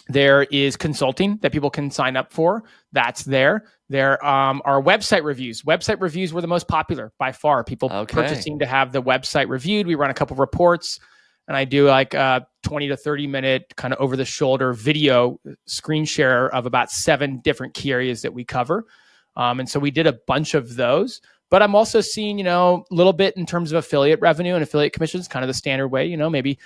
There is consulting that people can sign up for. That's there. There are website reviews. Website reviews were the most popular by far. People purchasing to have the website reviewed. We run a couple of reports, and I do like a 20 to 30 minute kind of over the shoulder video screen share of about 7 different key areas that we cover. And so we did a bunch of those. But I'm also seeing, a little bit in terms of affiliate revenue and affiliate commissions, kind of the standard way, maybe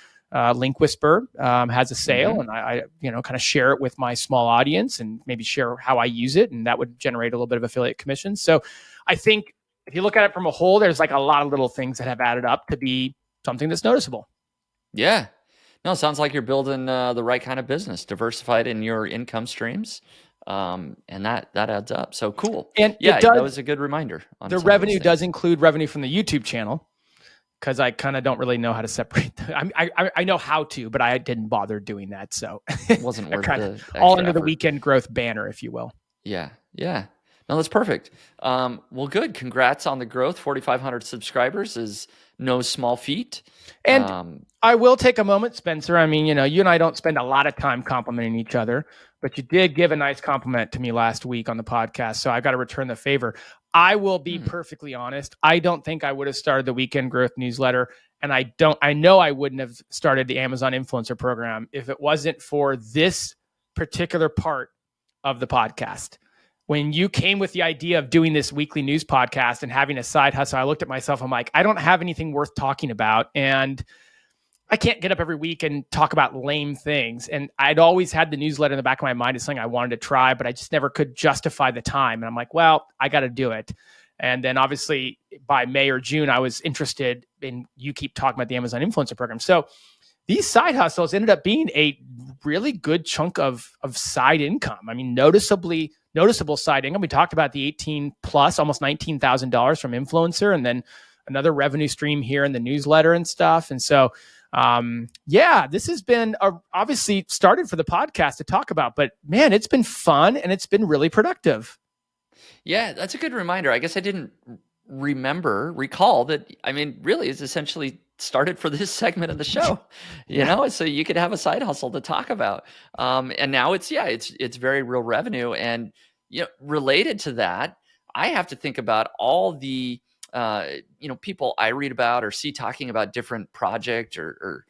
Link Whisper has a sale, and I kind of share it with my small audience and maybe share how I use it, and that would generate a little bit of affiliate commissions. So I think if you look at it from a whole, there's like a lot of little things that have added up to be something that's noticeable. Yeah. No, it sounds like you're building the right kind of business, diversified in your income streams. And that adds up. So cool. And that was a good reminder. The revenue does include revenue from the YouTube channel, because I kind of don't really know how to separate them. I know how to, but I didn't bother doing that. So it wasn't worth it. All under the Weekend Growth banner, if you will. Yeah. Yeah. No, that's perfect. Well, good. Congrats on the growth. 4,500 subscribers is no small feat. And I will take a moment, Spencer. I mean, you and I don't spend a lot of time complimenting each other, but you did give a nice compliment to me last week on the podcast. So I got to return the favor. I will be perfectly honest. I don't think I would have started the Weekend Growth newsletter. And I know I wouldn't have started the Amazon Influencer Program if it wasn't for this particular part of the podcast. When you came with the idea of doing this weekly news podcast and having a side hustle, I looked at myself, I'm like, I don't have anything worth talking about. And I can't get up every week and talk about lame things. And I'd always had the newsletter in the back of my mind as something I wanted to try, but I just never could justify the time. And I'm like, well, I got to do it. And then obviously by May or June, I was interested in, you keep talking about the Amazon Influencer Program. So these side hustles ended up being a really good chunk of side income. I mean, noticeable side income. We talked about the 18 plus, almost $19,000 from influencer, and then another revenue stream here in the newsletter and stuff. And so, this has been obviously started for the podcast to talk about, but man, it's been fun and it's been really productive. Yeah, that's a good reminder. I guess I didn't recall that. I mean, really, it's essentially started for this segment of the show, you know, so you could have a side hustle to talk about. And now it's very real revenue. And, related to that, I have to think about all the, people I read about or see talking about different project or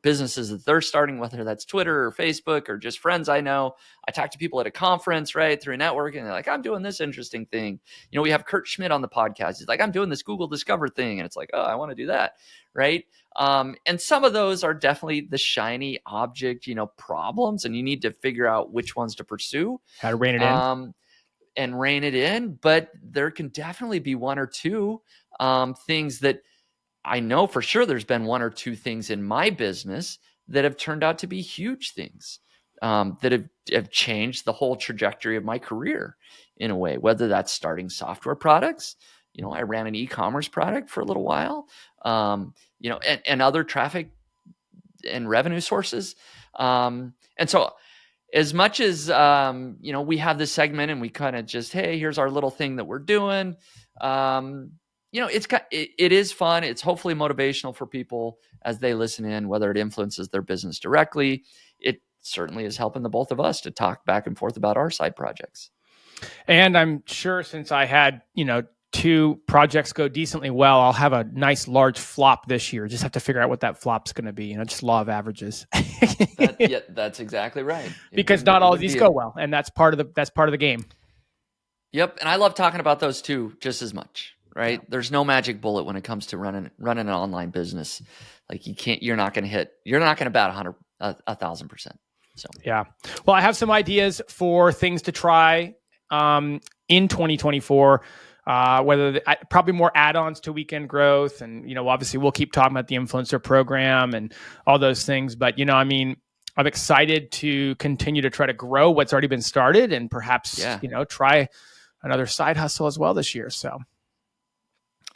businesses that they're starting, whether that's Twitter or Facebook or just friends I know. I talk to people at a conference, right, through a network, and they're like, I'm doing this interesting thing. We have Kurt Schmidt on the podcast. He's like, I'm doing this Google Discover thing. And it's like, oh, I want to do that, right? And some of those are definitely the shiny object, problems, and you need to figure out which ones to pursue. How to rein it in. And rein it in. But there can definitely be one or two things that I know for sure there's been one or two things in my business that have turned out to be huge things that have changed the whole trajectory of my career in a way, whether that's starting software products. I ran an e-commerce product for a little while, and other traffic and revenue sources. And so as much as, we have this segment and we kind of just, hey, here's our little thing that we're doing. It is fun. It's hopefully motivational for people as they listen in, whether it influences their business directly. It certainly is helping the both of us to talk back and forth about our side projects. And I'm sure since I had, two projects go decently well, I'll have a nice large flop this year. Just have to figure out what that flop's going to be, just law of averages. That's exactly right. Because not all of these go well, and that's part of the game. Yep, and I love talking about those too, just as much. Right. Yeah. There's no magic bullet when it comes to running an online business. Like you're not going to bat 1,000%. So, yeah. Well, I have some ideas for things to try in 2024, probably more add-ons to Weekend Growth. And, obviously we'll keep talking about the influencer program and all those things. But, I'm excited to continue to try to grow what's already been started and perhaps, try another side hustle as well this year. So.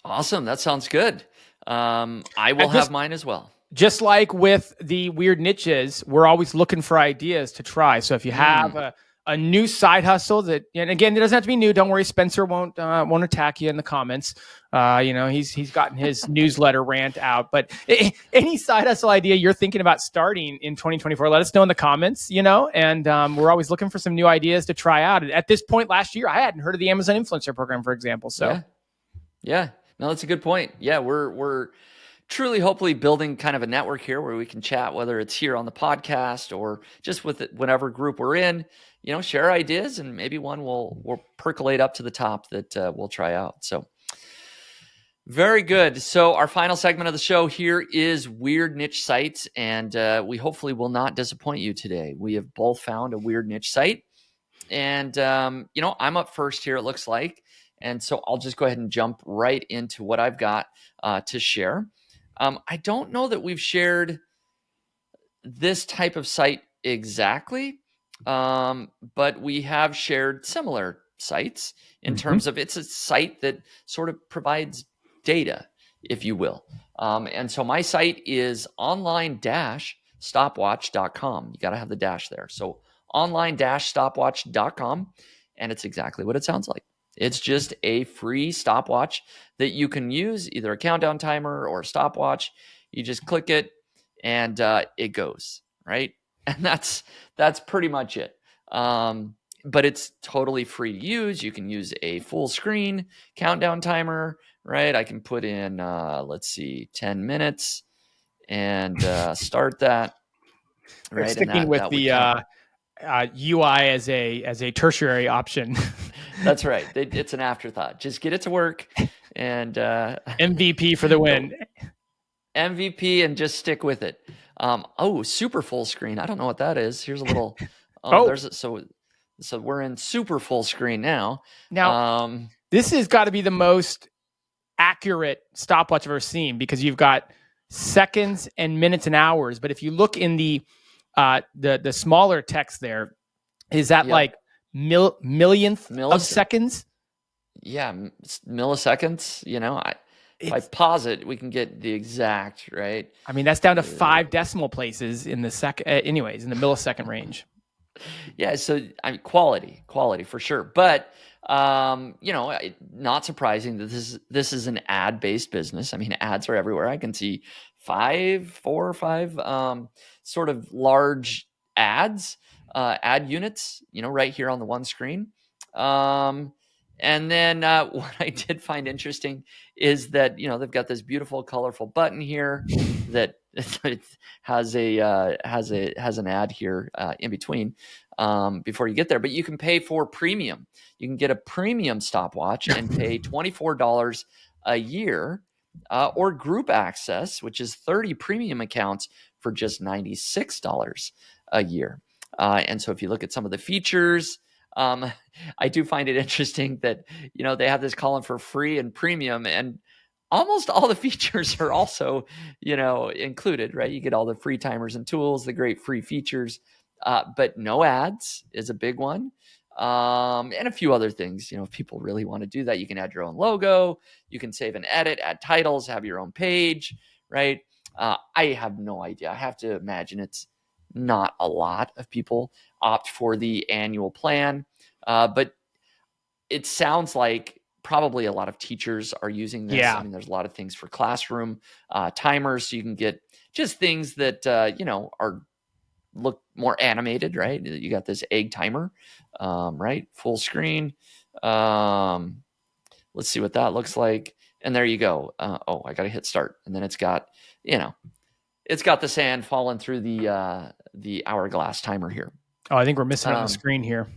Awesome. That sounds good. I will have mine as well. Just like with the weird niches, we're always looking for ideas to try. So if you have a new side hustle that, and again, it doesn't have to be new. Don't worry. Spencer won't attack you in the comments. He's gotten his newsletter rant out, but any side hustle idea you're thinking about starting in 2024, let us know in the comments, and we're always looking for some new ideas to try out. At this point last year, I hadn't heard of the Amazon Influencer Program, for example. So yeah. No, that's a good point. Yeah, we're truly, hopefully building kind of a network here where we can chat, whether it's here on the podcast or just with whatever group we're in, share ideas, and maybe one will percolate up to the top that we'll try out. So very good. So our final segment of the show here is weird niche sites, and we hopefully will not disappoint you today. We have both found a weird niche site, and I'm up first here, it looks like. And so I'll just go ahead and jump right into what I've got to share. I don't know that we've shared this type of site exactly, but we have shared similar sites in terms of it's a site that sort of provides data, if you will. And so my site is online-stopwatch.com. You got to have the dash there. So online-stopwatch.com. and it's exactly what it sounds like. It's just a free stopwatch that you can use, either a countdown timer or a stopwatch. You just click it and it goes, right? And that's pretty much it. But it's totally free to use. You can use a full screen countdown timer, right? I can put in, let's see, 10 minutes and start that. They're right? sticking with the UI as a tertiary option. That's right. It's an afterthought. Just get it to work, and MVP for the win. MVP, and just stick with it. Super full screen. I don't know what that is. Here's a little. So we're in super full screen now. Now, this has got to be the most accurate stopwatch I've ever seen, because you've got seconds and minutes and hours. But if you look in the smaller text there, is that like millionth of seconds? Yeah, milliseconds. If I pause it, we can get the exact, right? I mean, that's down to 5 decimal places in the second, anyways, in the millisecond range. Yeah, so I mean, quality for sure. But not surprising that this is an ad-based business. I mean, ads are everywhere. I can see 4 or 5 sort of large ads, ad units, right here on the one screen. And then what I did find interesting is that they've got this beautiful, colorful button here that has an ad here in between before you get there. But you can pay for premium. You can get a premium stopwatch and pay $24 a year, or group access, which is 30 premium accounts for just $96 a year. And so if you look at some of the features, I do find it interesting that, they have this column for free and premium, and almost all the features are also, included, right? You get all the free timers and tools, the great free features, but no ads is a big one. And a few other things, if people really want to do that, you can add your own logo, you can save and edit, add titles, have your own page, right? I have no idea. I have to imagine it's not a lot of people opt for the annual plan, but it sounds like probably a lot of teachers are using this. Yeah. I mean, there's a lot of things for classroom timers, so you can get just things that look more animated, right? You got this egg timer, right? Full screen. Let's see what that looks like. And there you go. I got to hit start, and then it's got the sand falling through the hourglass timer here. Oh, I think we're missing on the screen here.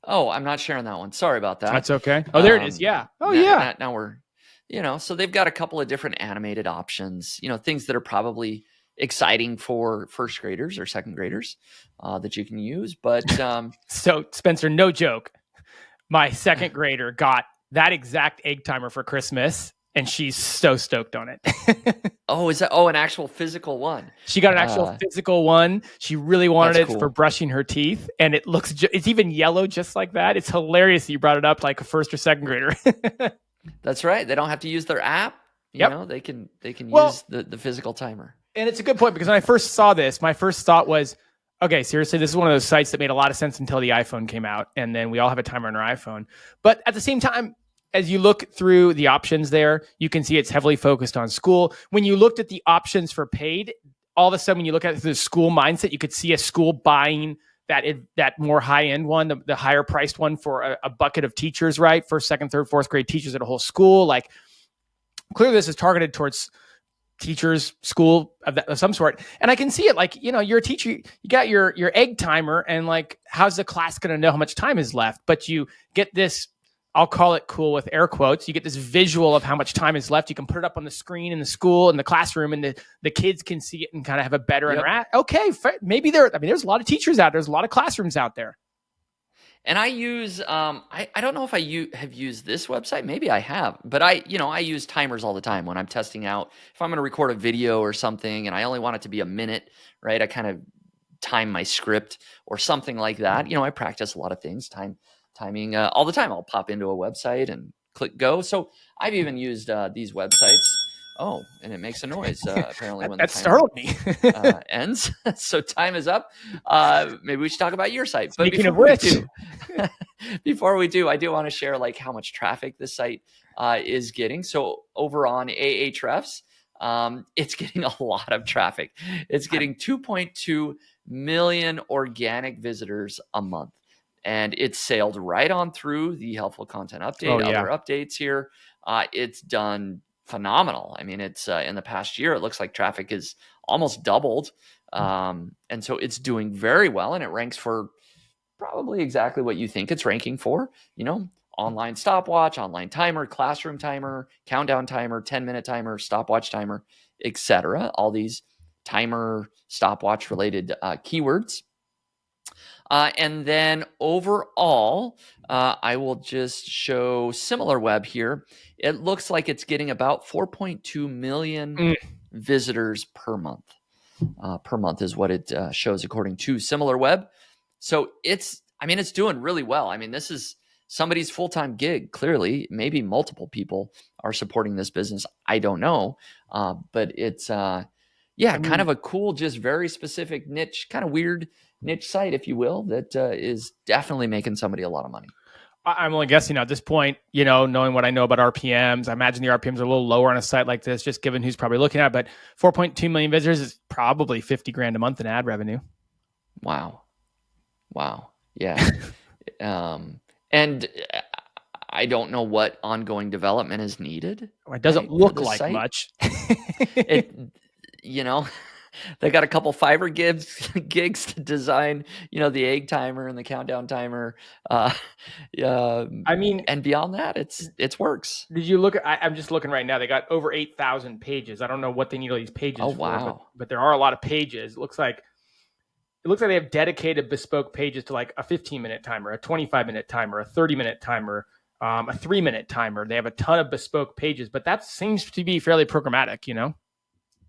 Oh, I'm not sharing that one. Sorry about that. That's okay. Oh, there it is. Yeah. Oh, yeah. Now we're, so they've got a couple of different animated options, things that are probably exciting for first graders or second graders that you can use. But so, Spencer, no joke. My second grader got that exact egg timer for Christmas, and she's so stoked on it. Is that an actual physical one? She got an actual physical one. She really wanted it for brushing her teeth, and it looks it's even yellow just like that. It's hilarious that you brought it up like a first or second grader. That's right. They don't have to use their app. They can use the physical timer. And it's a good point, because when I first saw this, my first thought was, okay, seriously, this is one of those sites that made a lot of sense until the iPhone came out, and then we all have a timer on our iPhone. But at the same time, as you look through the options there, you can see it's heavily focused on school. When you looked at the options for paid, all of a sudden, when you look at the school mindset, you could see a school buying that more high-end one, the higher priced one for a bucket of teachers, right? First, second, third, fourth grade teachers at a whole school. Like, clearly this is targeted towards teachers, school of some sort. And I can see it, like, you're a teacher, you got your egg timer, and like, how's the class going to know how much time is left? But you get this, I'll call it cool with air quotes, you get this visual of how much time is left. You can put it up on the screen in the school, in the classroom, and the kids can see it and kind of have a better interact. Okay, maybe there's a lot of teachers out there. There's a lot of classrooms out there. And I use, I don't know if I have used this website. Maybe I have, but I use timers all the time when I'm testing out. If I'm going to record a video or something and I only want it to be a minute, right? I kind of time my script or something like that. I practice a lot of things, timing all the time. I'll pop into a website and click go. So I've even used these websites. Oh, and it makes a noise apparently when the that timer startled me. ends. So time is up. Maybe we should talk about your site. But Speaking of which, before we do, I do want to share like how much traffic this site is getting. So over on Ahrefs, it's getting a lot of traffic. It's getting 2.2 million organic visitors a month. And it's sailed right on through the helpful content update, other updates here. It's done phenomenal. I mean, it's in the past year, it looks like traffic is almost doubled. And so it's doing very well, and it ranks for probably exactly what you think it's ranking for, online stopwatch, online timer, classroom timer, countdown timer, 10-minute timer, stopwatch timer, etc. All these timer, stopwatch related keywords. And then overall, I will just show SimilarWeb here. It looks like it's getting about 4.2 million visitors per month. Per month is what it shows according to SimilarWeb. So it's doing really well. I mean, this is somebody's full-time gig. Clearly, maybe multiple people are supporting this business. I don't know, but it's kind of a cool, just very specific niche, kind of weird niche site, if you will, that is definitely making somebody a lot of money. I'm only guessing at this point, knowing what I know about RPMs, I imagine the RPMs are a little lower on a site like this, just given who's probably looking at it. But 4.2 million visitors is probably $50,000 a month in ad revenue. Wow. Yeah. And I don't know what ongoing development is needed. It doesn't look like site. Much. They got a couple Fiverr gigs to design, the egg timer and the countdown timer. And beyond that, it's works. Did you look? I'm just looking right now. They got over 8,000 pages. I don't know what they need all these pages for. Wow. But there are a lot of pages. It looks like they have dedicated bespoke pages to like a 15-minute timer, a 25-minute timer, a 30-minute timer, a 3-minute timer. They have a ton of bespoke pages, but that seems to be fairly programmatic,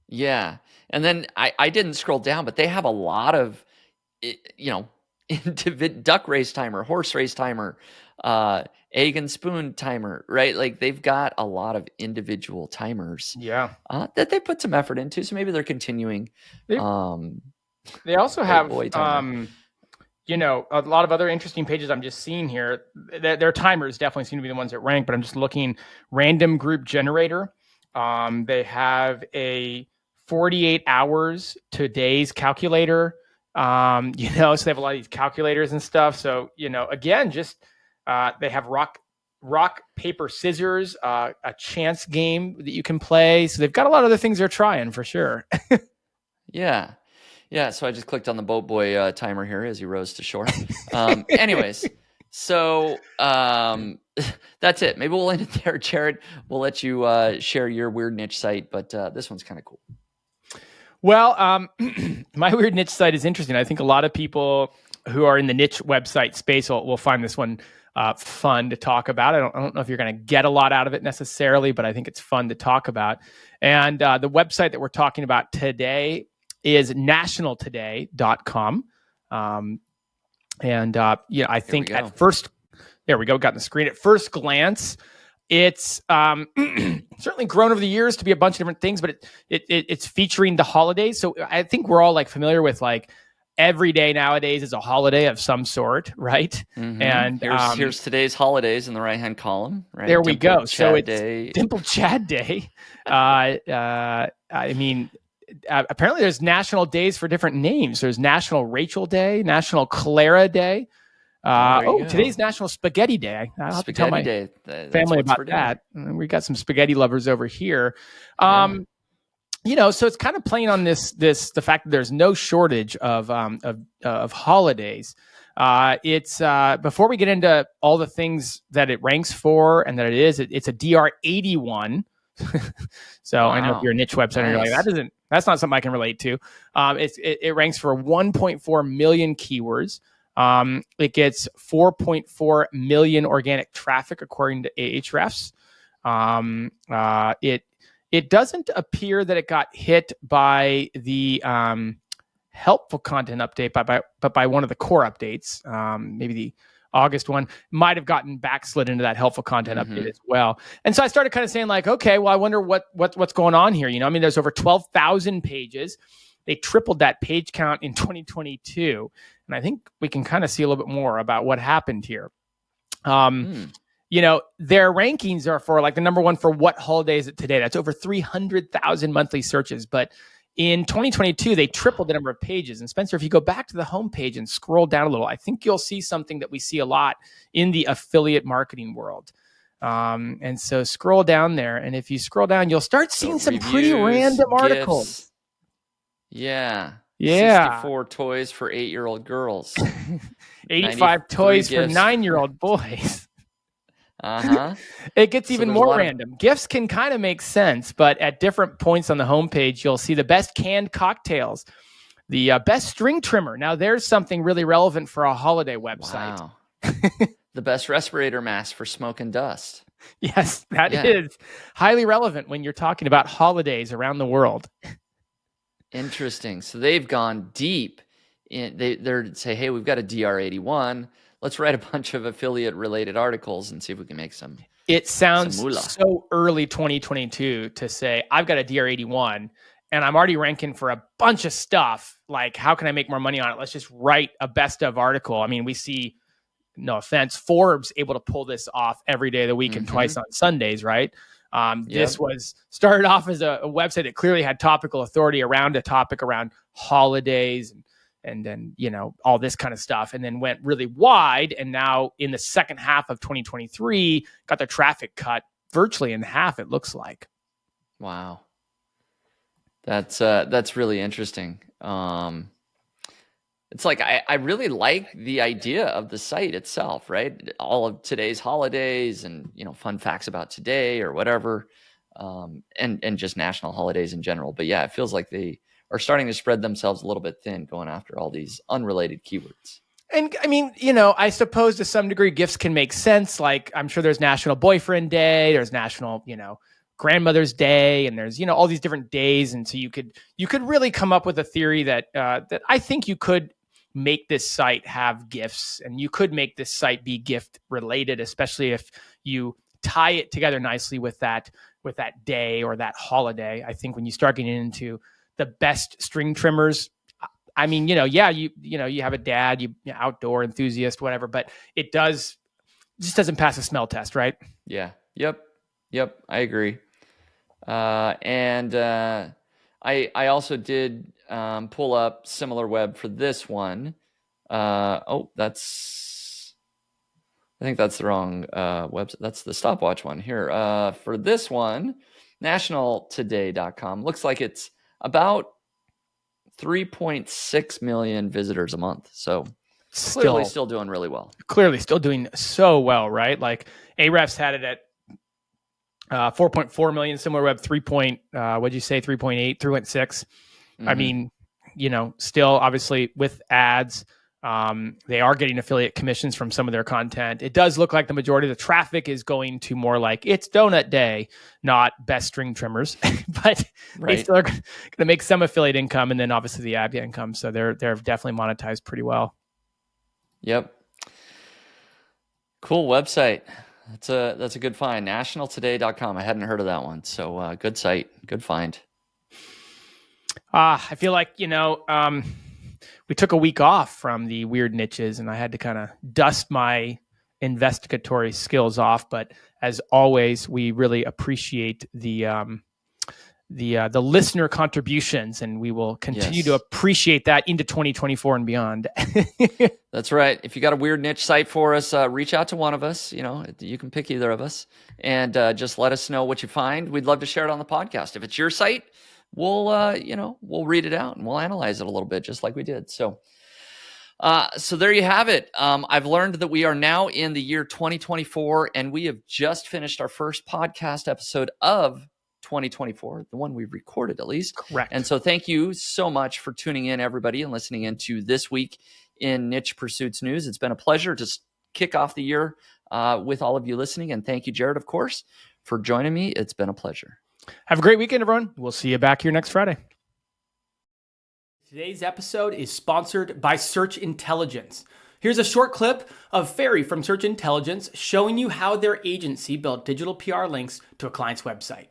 Yeah. And then I didn't scroll down, but they have a lot of, duck race timer, horse race timer, egg and spoon timer, right? Like they've got a lot of individual timers that they put some effort into. So maybe they're continuing. They also have, a lot of other interesting pages I'm just seeing here. Their timers definitely seem to be the ones that rank, but I'm just looking random group generator. They have a 48 hours to days calculator, so they have a lot of these calculators and stuff. So, again, just they have rock, paper, scissors, a chance game that you can play. So they've got a lot of other things they're trying for sure. Yeah. So I just clicked on the boat boy timer here as he rows to shore. Anyways, so that's it. Maybe we'll end it there, Jared. We'll let you share your weird niche site, but this one's kind of cool. Well, my weird niche site is interesting. I think a lot of people who are in the niche website space will find this one fun to talk about. I don't know if you're going to get a lot out of it necessarily, but I think it's fun to talk about. And the website that we're talking about today is nationaltoday.com. I think at first, there we go, got the screen. At first glance, it's certainly grown over the years to be a bunch of different things, but it's featuring the holidays. So I think we're all like familiar with like every day nowadays is a holiday of some sort, right? Mm-hmm. And here's today's holidays in the right-hand column. Right? There we go. So it's Day. Dimple Chad Day. Apparently there's national days for different names. There's National Rachel Day, National Clara Day. Today's National Spaghetti Day. I'll have to tell my family about that. We got some spaghetti lovers over here. So it's kind of playing on the fact that there's no shortage of holidays. It's before we get into all the things that it ranks for and that it's a DR81. So wow. I know if you're a niche website and you're like, that's not something I can relate to. It ranks for 1.4 million keywords. It gets 4.4 million organic traffic according to Ahrefs. It doesn't appear that it got hit by the helpful content update, but by one of the core updates, maybe the August one, might have gotten backslid into that helpful content update as well. And so I started kind of saying like, okay, well, I wonder what's going on here. I mean, there's over 12,000 pages. They tripled that page count in 2022. And I think we can kind of see a little bit more about what happened here. Their rankings are for like the number one for what holiday is it today? That's over 300,000 monthly searches. But in 2022, they tripled the number of pages. And Spencer, if you go back to the homepage and scroll down a little, I think you'll see something that we see a lot in the affiliate marketing world. And so scroll down there. And if you scroll down, you'll start seeing some reviews, pretty random articles. Gifts. Yeah. Yeah. 64 toys for 8-year-old girls. 85 toys for 9-year-old boys. It gets even more random. Gifts can kind of make sense, but at different points on the homepage, you'll see the best canned cocktails, the best string trimmer. Now, there's something really relevant for a holiday website. Wow. The best respirator mask for smoke and dust. Yes, that is highly relevant when you're talking about holidays around the world. Interesting. So they've gone deep. They're say, hey, we've got a DR81. Let's write a bunch of affiliate-related articles and see if we can make some. It sounds so early 2022 to say, I've got a DR81 and I'm already ranking for a bunch of stuff. Like, how can I make more money on it? Let's just write a best of article. I mean, we see, no offense, Forbes able to pull this off every day of the week and twice on Sundays, right? This was started off as a website that clearly had topical authority around a topic around holidays and then, all this kind of stuff, and then went really wide. And now in the second half of 2023, got their traffic cut virtually in half, it looks like. Wow. That's really interesting. It's like, I really like the idea of the site itself, right? All of today's holidays and, fun facts about today or whatever, and just national holidays in general. But yeah, it feels like they are starting to spread themselves a little bit thin, going after all these unrelated keywords. And I mean, I suppose to some degree gifts can make sense. Like, I'm sure there's National Boyfriend Day, there's National, Grandmother's Day, and there's, all these different days. And so you could really come up with a theory that I think you could make this site have gifts, and you could make this site be gift related, especially if you tie it together nicely with that day or that holiday. I think when you start getting into the best string trimmers, I mean, you have a dad, you outdoor enthusiast, whatever, but it just doesn't pass a smell test, right? Yeah. Yep. I agree. And I also did pull up SimilarWeb for this one. I think that's the wrong website. That's the stopwatch one here. For this one, nationaltoday.com. Looks like it's about 3.6 million visitors a month. So clearly still doing really well. Clearly still doing so well, right? Like Ahrefs had it at 4.4 million, SimilarWeb 3.8, 3.6. I mean, still obviously with ads, they are getting affiliate commissions from some of their content. It does look like the majority of the traffic is going to more like it's donut day, not best string trimmers, but they still are going to make some affiliate income, and then obviously the ad income. So they're definitely monetized pretty well. Yep. Cool website. That's a good find. Nationaltoday.com. I hadn't heard of that one. So good site, good find. I feel like, we took a week off from the weird niches, and I had to kind of dust my investigatory skills off. But as always, we really appreciate the listener contributions, and we will continue to appreciate that into 2024 and beyond. That's right. If you got a weird niche site for us, reach out to one of us. You can pick either of us, and just let us know what you find. We'd love to share it on the podcast. If it's your site, we'll read it out and we'll analyze it a little bit, just like we did. So there you have it. I've learned that we are now in the year 2024, and we have just finished our first podcast episode of 2024, the one we recorded at least. Correct. And so thank you so much for tuning in, everybody, and listening into This Week in Niche Pursuits News. It's been a pleasure to kick off the year with all of you listening. And thank you, Jared, of course, for joining me. It's been a pleasure. Have a great weekend, everyone. We'll see you back here next Friday. Today's episode is sponsored by Search Intelligence. Here's a short clip of Ferry from Search Intelligence showing you how their agency built digital PR links to a client's website.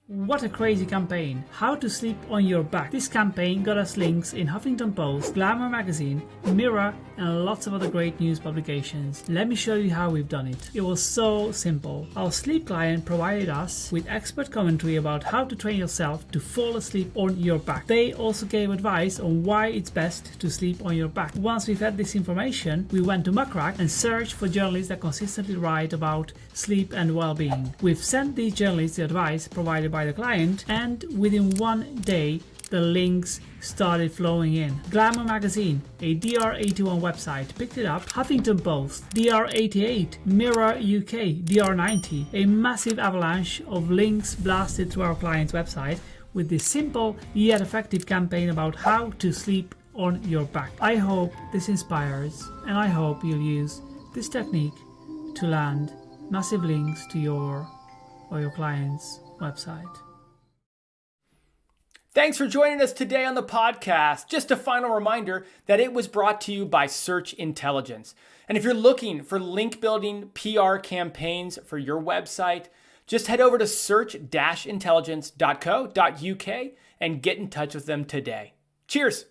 What a crazy campaign. How to sleep on your back. This campaign got us links in Huffington Post, Glamour magazine, Mirror, and lots of other great news publications. Let me show you how we've done it. It was so simple. Our sleep client provided us with expert commentary about how to train yourself to fall asleep on your back. They also gave advice on why it's best to sleep on your back. Once we've had this information, we went to Muckrack and searched for journalists that consistently write about sleep and well-being. We've sent these journalists the advice provided by the client, and within 1 day the links started flowing in. Glamour magazine, a DR81 website, picked it up. Huffington Post, DR88, Mirror UK, DR90. A massive avalanche of links blasted to our client's website with this simple yet effective campaign about how to sleep on your back. I hope this inspires, and I hope you'll use this technique to land massive links to your or your client's website. Thanks for joining us today on the podcast. Just a final reminder that it was brought to you by Search Intelligence. And if you're looking for link building PR campaigns for your website, just head over to search-intelligence.co.uk and get in touch with them today. Cheers.